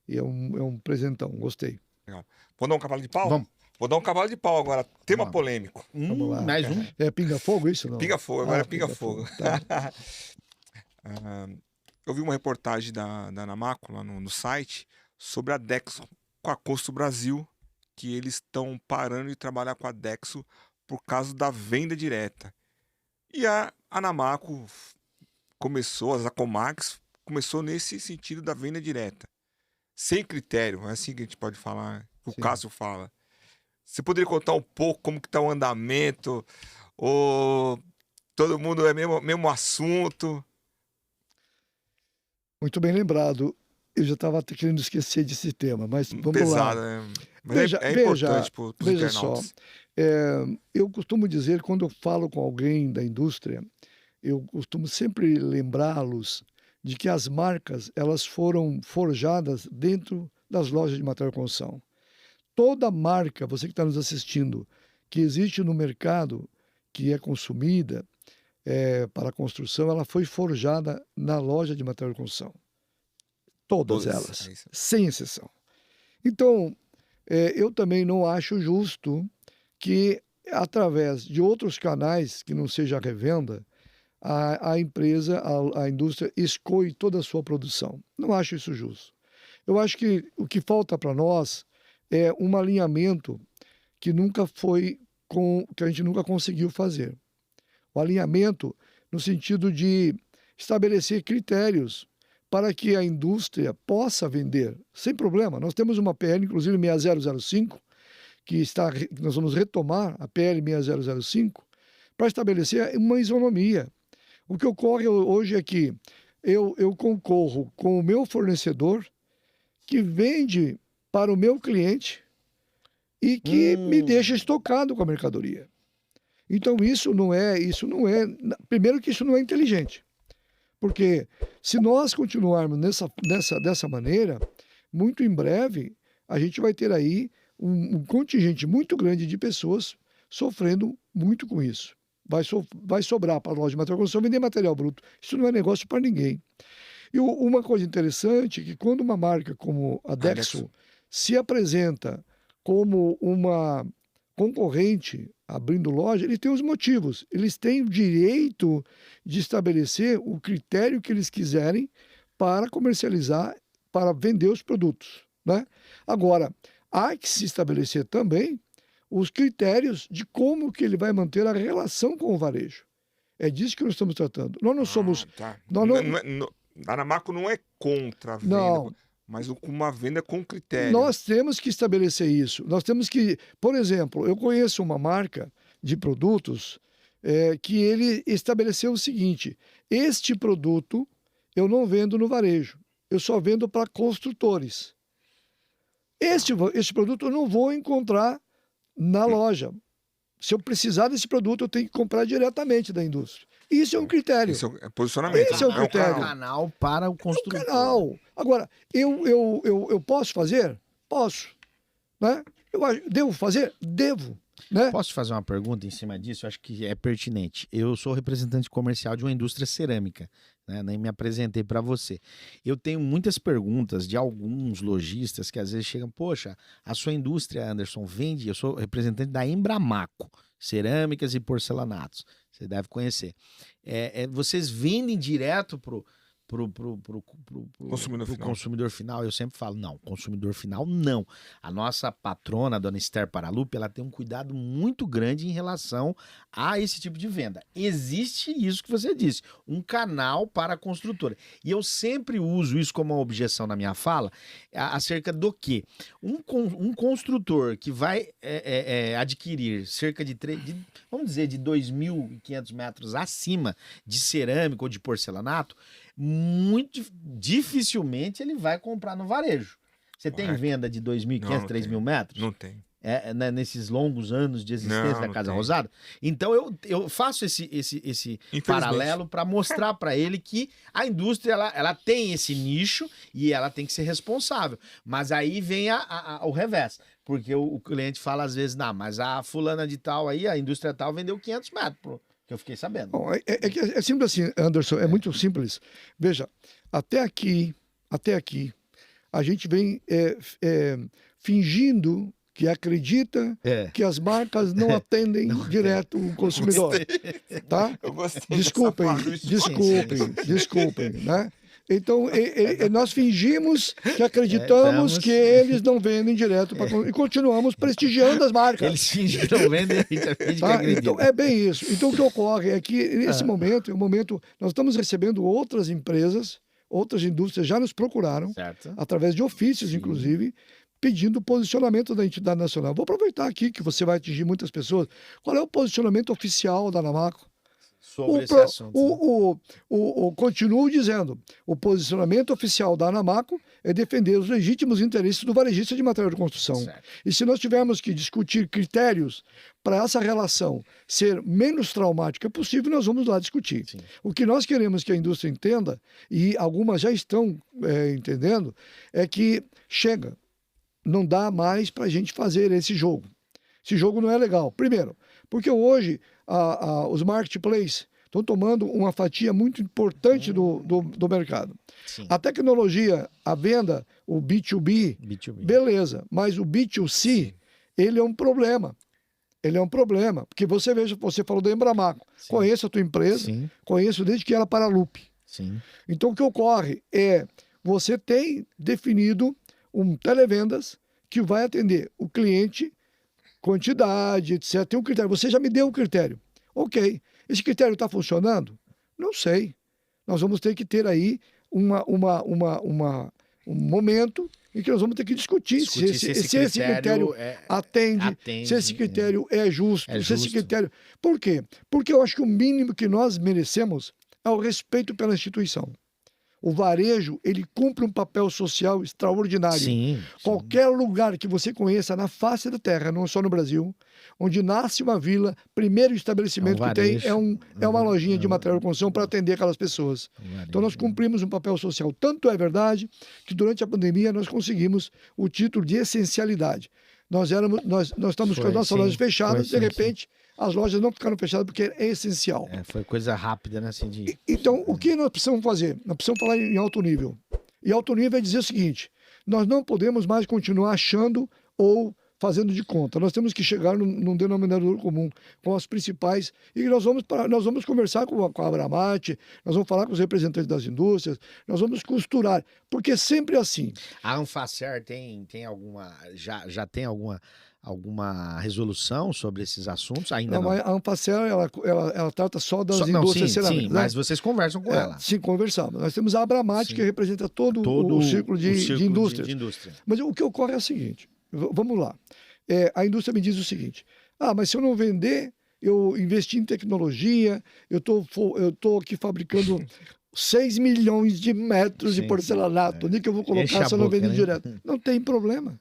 E é um presentão, gostei. Legal. Vou dar um cavalo de pau? Vamos. Vou dar um cavalo de pau agora, tema polêmico. Vamos lá. Mais um. É pinga-fogo isso? Não? Pinga-fogo, agora é pinga-fogo. Tá. Eu vi uma reportagem da Anamaco lá no site sobre a Dexo com a Costo Brasil, que eles estão parando de trabalhar com a Dexo por causa da venda direta. E a Anamaco começou, a Zacomax começou nesse sentido da venda direta. Sem critério, é assim que a gente pode falar, que o Cássio fala. Você poderia contar um pouco como que está o andamento, ou todo mundo é mesmo assunto? Muito bem lembrado. Eu já estava querendo esquecer desse tema, mas vamos pesado, lá. Né? Mas é importante para os internautas. Só, eu costumo dizer, quando eu falo com alguém da indústria, eu costumo sempre lembrá-los de que as marcas elas foram forjadas dentro das lojas de material de construção. Toda marca, você que está nos assistindo, que existe no mercado, que é consumida para a construção, ela foi forjada na loja de material de construção. Todas elas, sem exceção. Então, eu também não acho justo que, através de outros canais, que não seja a revenda, a empresa, a indústria, escoe toda a sua produção. Não acho isso justo. Eu acho que o que falta para nós é um alinhamento que a gente nunca conseguiu fazer. O alinhamento no sentido de estabelecer critérios para que a indústria possa vender sem problema. Nós temos uma PL, inclusive 6005, que nós vamos retomar a PL 6005 para estabelecer uma isonomia. O que ocorre hoje é que eu concorro com o meu fornecedor que vende para o meu cliente e que me deixa estocado com a mercadoria. Então isso não é, primeiro que isso não é inteligente. Porque se nós continuarmos dessa maneira, muito em breve a gente vai ter aí um contingente muito grande de pessoas sofrendo muito com isso. Vai sobrar para a loja de material de construção vender material bruto. Isso não é negócio para ninguém. E uma coisa interessante é que quando uma marca como a Dexo se apresenta como uma concorrente abrindo loja, ele tem os motivos. Eles têm o direito de estabelecer o critério que eles quiserem para comercializar, para vender os produtos, né? Agora, há que se estabelecer também os critérios de como que ele vai manter a relação com o varejo. É disso que nós estamos tratando. Nós não somos... Tá. Nós não... A Anamaco não é contra a venda, não. Mas uma venda com critério. Nós temos que estabelecer isso. Nós temos que... Por exemplo, eu conheço uma marca de produtos que ele estabeleceu o seguinte: este produto eu não vendo no varejo, eu só vendo para construtores. Este produto eu não vou encontrar na loja. Se eu precisar desse produto, eu tenho que comprar diretamente da indústria. Isso é um critério. Esse é posicionamento. Esse é o não critério. Um canal para o É um construtor. canal. Agora, eu posso fazer? Posso. Né? Devo fazer? Devo. Né? Posso te fazer uma pergunta em cima disso? Eu acho que é pertinente. Eu sou representante comercial de uma indústria cerâmica, né? Nem me apresentei para você. Eu tenho muitas perguntas de alguns lojistas que às vezes chegam, poxa, a sua indústria, Anderson, vende? Eu sou representante da Embramaco, cerâmicas e porcelanatos. Você deve conhecer. Vocês vendem direto pro consumidor final? Eu sempre falo, não, consumidor final não. A nossa patrona, a dona Esther Paralupe, ela tem um cuidado muito grande em relação a esse tipo de venda. Existe isso que você disse, um canal para a construtora. E eu sempre uso isso como uma objeção na minha fala, acerca do que um construtor que vai adquirir cerca de vamos dizer, de 2.500 metros acima de cerâmica ou de porcelanato, muito dificilmente ele vai comprar no varejo. Você tem venda de 2.500, 3.000 metros? Não tem. Nesses longos anos de existência da Casa Rosada? Então eu faço esse paralelo para mostrar para ele que a indústria ela tem esse nicho e ela tem que ser responsável. Mas aí vem o revés. Porque o cliente fala às vezes, não, mas a fulana de tal aí, a indústria tal vendeu 500 metros. Que eu fiquei sabendo. Bom, é simples assim, Anderson, é muito simples. Veja, até aqui, a gente vem fingindo que acredita que as marcas não atendem direto o consumidor. Tá? Eu gostei. Desculpem, né? Então, nós fingimos que acreditamos que eles não vendem direto e continuamos prestigiando as marcas. Eles fingem que não vendem, a gente finge que acredita. Então, é bem isso. Então, o que ocorre é que, nesse momento, nós estamos recebendo outras empresas, outras indústrias já nos procuraram, certo, através de ofícios, inclusive, pedindo posicionamento da entidade nacional. Vou aproveitar aqui que você vai atingir muitas pessoas. Qual é o posicionamento oficial da Anamaco? Sobre esse assunto. Continuo dizendo, o posicionamento oficial da Anamaco é defender os legítimos interesses do varejista de material de construção. Certo. E se nós tivermos que discutir critérios para essa relação ser menos traumática possível, nós vamos lá discutir. Sim. O que nós queremos que a indústria entenda, e algumas já estão entendendo, é que chega, não dá mais para a gente fazer esse jogo. Esse jogo não é legal. Primeiro, porque hoje os marketplaces estão tomando uma fatia muito importante do mercado. Sim. A tecnologia, a venda, o B2B, beleza, mas o B2C, ele é um problema. Ele é um problema, porque você falou da Embramaco. Sim. Conheço a tua empresa, sim, conheço desde que era Paralupe. Sim. Então, o que ocorre é, você tem definido um televendas que vai atender o cliente, quantidade, etc. Tem um critério. Você já me deu um critério. Ok. Esse critério está funcionando? Não sei. Nós vamos ter que ter aí um momento em que nós vamos ter que discutir se esse critério atende, se esse critério é justo, se esse critério... Por quê? Porque eu acho que o mínimo que nós merecemos é o respeito pela instituição. O varejo, ele cumpre um papel social extraordinário. Sim. Qualquer lugar que você conheça na face da terra, não só no Brasil, onde nasce uma vila, primeiro estabelecimento que tem é uma lojinha de material de construção para atender aquelas pessoas. Então nós cumprimos um papel social. Tanto é verdade que durante a pandemia nós conseguimos o título de essencialidade. Nós estamos com as nossas lojas fechadas, de repente... As lojas não ficaram fechadas porque é essencial. Foi coisa rápida, né? Assim, Então, o que nós precisamos fazer? Nós precisamos falar em alto nível. E alto nível é dizer o seguinte: nós não podemos mais continuar achando ou fazendo de conta. Nós temos que chegar num denominador comum com as principais. E nós vamos conversar com a Abramate, nós vamos falar com os representantes das indústrias, nós vamos costurar. Porque sempre é assim. A Anfacer tem alguma. Já tem alguma resolução sobre esses assuntos? Ainda não. A Anfacer, ela trata só das indústrias cerâmicas. Sim, mas vocês conversam com ela. Sim, conversamos. Nós temos a Abramate, que representa todo o círculo de indústrias. Mas o que ocorre é o seguinte, vamos lá. A indústria me diz o seguinte: mas se eu não vender, eu investi em tecnologia, eu tô aqui fabricando 6 milhões de metros de porcelanato, onde que eu vou colocar se eu não vender direto? Não tem problema.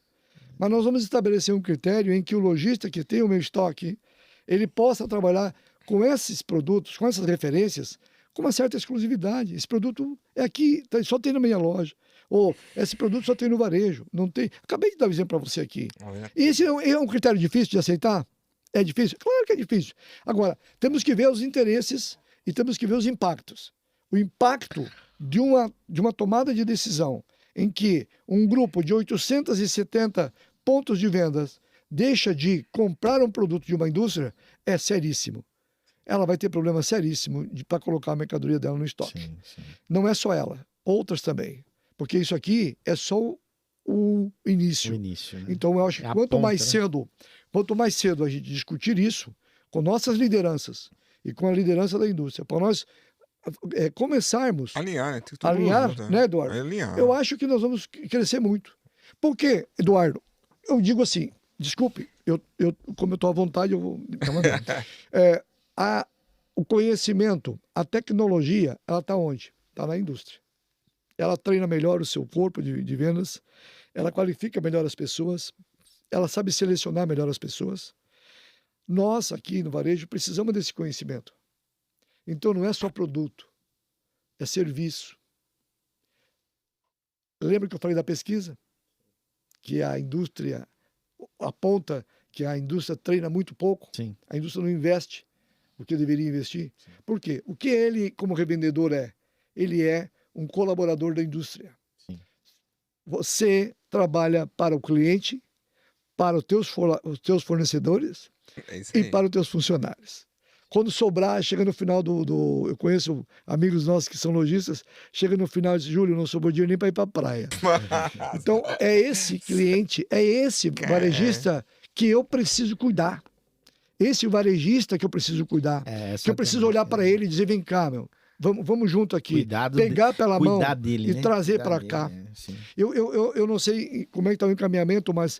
Mas nós vamos estabelecer um critério em que o lojista que tem o meu estoque, ele possa trabalhar com esses produtos, com essas referências, com uma certa exclusividade. Esse produto é aqui, só tem na minha loja. Ou esse produto só tem no varejo. Não tem. Acabei de dar um exemplo para você aqui. E esse é um critério difícil de aceitar? É difícil? Claro que é difícil. Agora, temos que ver os interesses e temos que ver os impactos. O impacto de uma tomada de decisão em que um grupo de 870 pontos de vendas deixa de comprar um produto de uma indústria é seríssimo. Ela vai ter problema seríssimo para colocar a mercadoria dela no estoque. Sim, sim. Não é só ela, outras também. Porque isso aqui é só o início. O início, né? Então, eu acho que É a quanto ponta, mais né? cedo a gente discutir isso com nossas lideranças e com a liderança da indústria, para nós começarmos Alinhar, né? Tem a tudo alinhar, junto, né, Eduardo? Alinhar. Eu acho que nós vamos crescer muito. Por quê, Eduardo? Eu digo assim, desculpe, como eu estou à vontade, eu vou... o conhecimento, a tecnologia, ela está onde? Está na indústria. Ela treina melhor o seu corpo de vendas, ela qualifica melhor as pessoas, ela sabe selecionar melhor as pessoas. Nós, aqui no varejo, precisamos desse conhecimento. Então, não é só produto, é serviço. Lembra que eu falei da pesquisa? Que a indústria aponta que a indústria treina muito pouco, Sim. a indústria não investe o que deveria investir. Sim. Por quê? O que ele, como revendedor, é? Ele é um colaborador da indústria. Sim. Você trabalha para o cliente, para os teus fornecedores e para os teus funcionários. Quando sobrar, chega no final eu conheço amigos nossos que são lojistas, chega no final e diz, Júlio, não sobrou dinheiro nem para ir para a praia. Então, é esse cliente, é esse varejista que eu preciso cuidar. Esse varejista que eu preciso cuidar. Que eu preciso olhar para ele e dizer, vem cá, meu, vamos junto aqui. Pegar pela mão dele, e né? trazer para cá. Eu não sei como é que está o encaminhamento, mas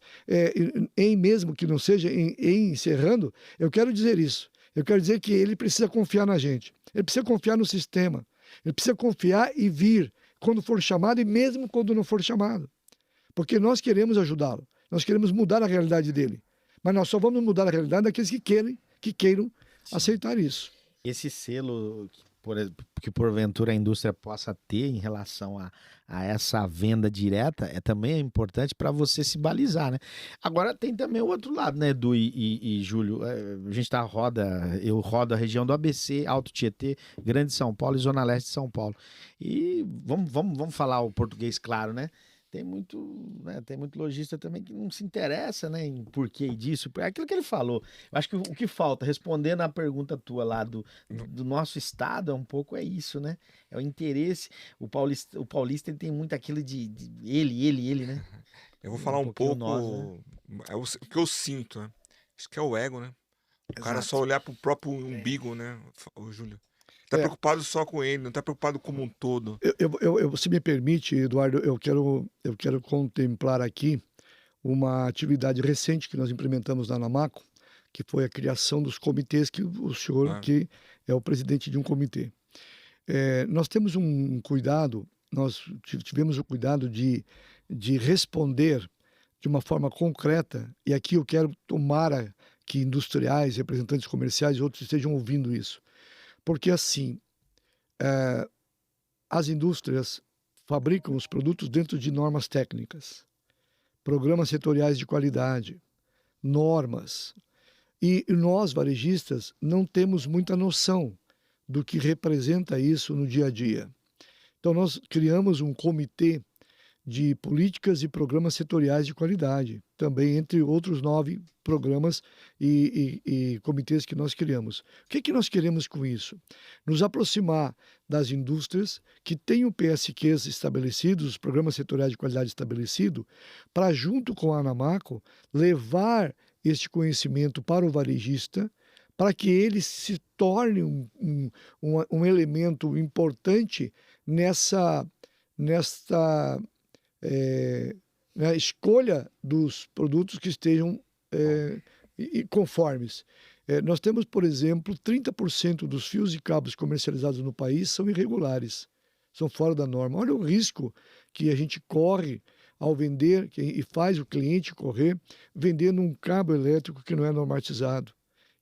mesmo que não seja em encerrando, eu quero dizer isso. Eu quero dizer que ele precisa confiar na gente. Ele precisa confiar no sistema. Ele precisa confiar e vir quando for chamado e mesmo quando não for chamado. Porque nós queremos ajudá-lo. Nós queremos mudar a realidade dele. Mas nós só vamos mudar a realidade daqueles que queiram aceitar isso. Esse selo que porventura a indústria possa ter em relação a essa venda direta também é importante para você se balizar, né? Agora tem também o outro lado, né, Edu e Júlio? A gente eu rodo a região do ABC, Alto Tietê, Grande São Paulo e Zona Leste de São Paulo. E vamos falar o português claro, né? Tem muito lojista também que não se interessa, né, em porquê disso. É aquilo que ele falou. Eu acho que o que falta, respondendo à pergunta tua lá do nosso estado, é um pouco isso, né? É o interesse. O paulista ele tem muito aquilo de ele, né? Eu vou falar um pouco nós, né? O que eu sinto, né? Acho que é o ego, né? O cara só olhar pro próprio umbigo, né, o Júlio? Tá preocupado só com ele, não tá preocupado como um todo. Se me permite, Eduardo, eu quero contemplar aqui uma atividade recente que nós implementamos na Anamaco, que foi a criação dos comitês, que o senhor que é o presidente de um comitê. Nós temos um cuidado, nós tivemos o cuidado de responder de uma forma concreta, e aqui eu quero tomara que industriais, representantes comerciais e outros estejam ouvindo isso. Porque assim, as indústrias fabricam os produtos dentro de normas técnicas, programas setoriais de qualidade, normas. E nós, varejistas, não temos muita noção do que representa isso no dia a dia. Então, nós criamos um comitê de políticas e programas setoriais de qualidade, também entre outros 9 programas e comitês que nós criamos. O que nós queremos com isso? Nos aproximar das indústrias que têm o PSQs estabelecidos, os programas setoriais de qualidade estabelecidos, para, junto com a Anamaco, levar este conhecimento para o varejista, para que ele se torne um elemento importante nesta escolha dos produtos que estejam conformes. Nós temos, por exemplo, 30% dos fios e cabos comercializados no país são irregulares, são fora da norma. Olha o risco que a gente corre ao vender e faz o cliente correr vendendo um cabo elétrico que não é normatizado.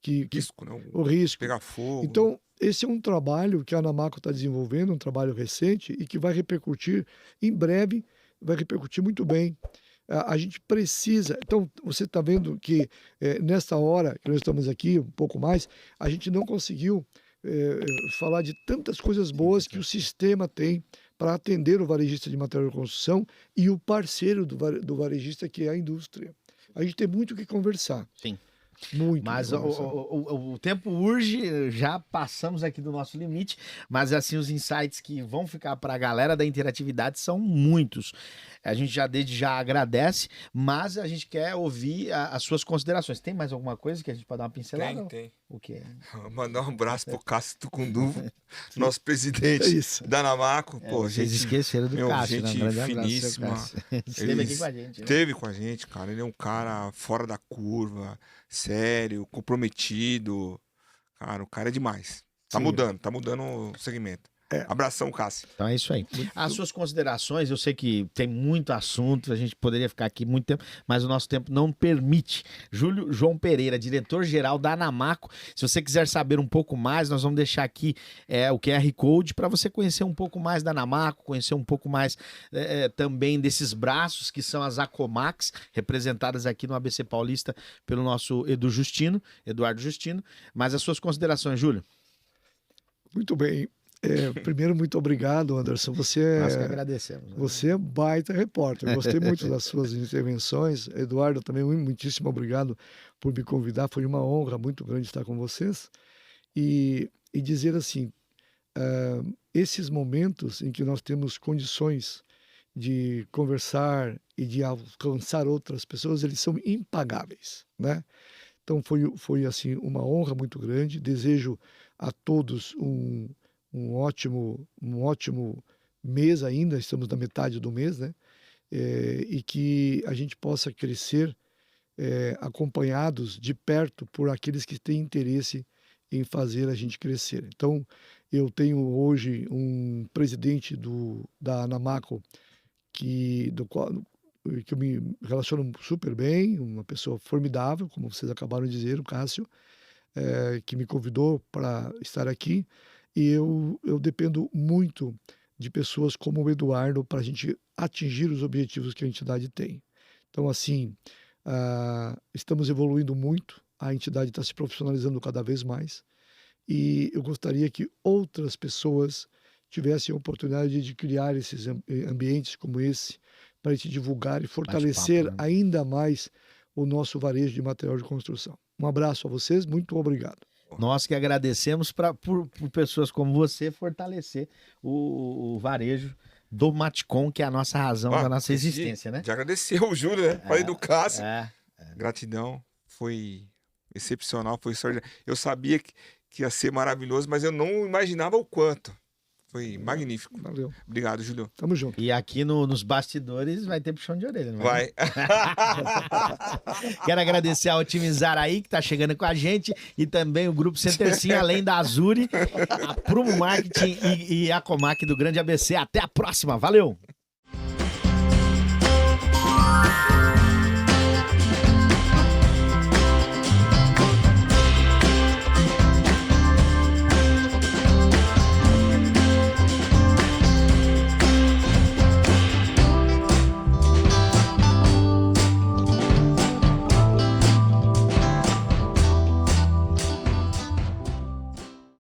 Risco, né? o risco. Pegar fogo. Então, esse é um trabalho que a Anamaco está desenvolvendo, um trabalho recente e que vai repercutir em breve, vai repercutir muito bem. A gente precisa. Então, você está vendo que nesta hora que nós estamos aqui, um pouco mais, a gente não conseguiu falar de tantas coisas boas que o sistema tem para atender o varejista de material de construção e o parceiro do varejista, que é a indústria. A gente tem muito o que conversar. Sim. Muito. Mas o tempo urge, já passamos aqui do nosso limite, mas assim, os insights que vão ficar para a galera da interatividade são muitos. A gente já desde já agradece, mas a gente quer ouvir as suas considerações. Tem mais alguma coisa que a gente pode dar uma pincelada? Tem. O quê? Mandar um abraço pro Cássio Tucunduva, nosso presidente da Anamaco. Pô, vocês esqueceram do Cássio, gente né? finíssima. Esteve aqui com a gente, né? Esteve com a gente, cara. Ele é um cara fora da curva, sério, comprometido. Cara, o cara é demais. Tá mudando o segmento. Abração, Cássio. Então é isso aí. As suas considerações, eu sei que tem muito assunto, a gente poderia ficar aqui muito tempo, mas o nosso tempo não permite. Júlio João Pereira, diretor-geral da Anamaco. Se você quiser saber um pouco mais, nós vamos deixar aqui o QR Code para você conhecer um pouco mais da Anamaco, conhecer um pouco mais também desses braços que são as Acomax, representadas aqui no ABC Paulista pelo nosso Eduardo Justino. Mas as suas considerações, Júlio? Muito bem. Primeiro, muito obrigado, Anderson. Nós que agradecemos. Né? Você é baita repórter. Eu gostei muito das suas intervenções. Eduardo, também muitíssimo obrigado por me convidar. Foi uma honra muito grande estar com vocês. E dizer assim, esses momentos em que nós temos condições de conversar e de alcançar outras pessoas, eles são impagáveis, né? Então foi assim uma honra muito grande. Desejo a todos um ótimo mês ainda, estamos na metade do mês, né? E que a gente possa crescer acompanhados de perto por aqueles que têm interesse em fazer a gente crescer. Então, eu tenho hoje um presidente da Anamaco do qual eu me relaciono super bem, uma pessoa formidável, como vocês acabaram de dizer, o Cássio, que me convidou para estar aqui. E eu dependo muito de pessoas como o Eduardo para a gente atingir os objetivos que a entidade tem. Então, assim, estamos evoluindo muito, a entidade está se profissionalizando cada vez mais e eu gostaria que outras pessoas tivessem a oportunidade de criar esses ambientes como esse para a gente divulgar e fortalecer ainda mais o nosso varejo de material de construção. Um abraço a vocês, muito obrigado. Nós que agradecemos por pessoas como você fortalecer o varejo do Matcom, que é a nossa razão da nossa existência, né? Já agradeceu o Júlio, né? Falei do Cássio. Gratidão, foi excepcional, foi extraordinário. Eu sabia que ia ser maravilhoso, mas eu não imaginava o quanto. Foi magnífico. Valeu. Obrigado, Júlio. Tamo junto. E aqui nos bastidores vai ter puxão de orelha, não vai? Quero agradecer a Otimizar aí, que tá chegando com a gente, e também o Grupo Centersim, além da Azuri, a Prumo Marketing e a Comac do Grande ABC. Até a próxima. Valeu!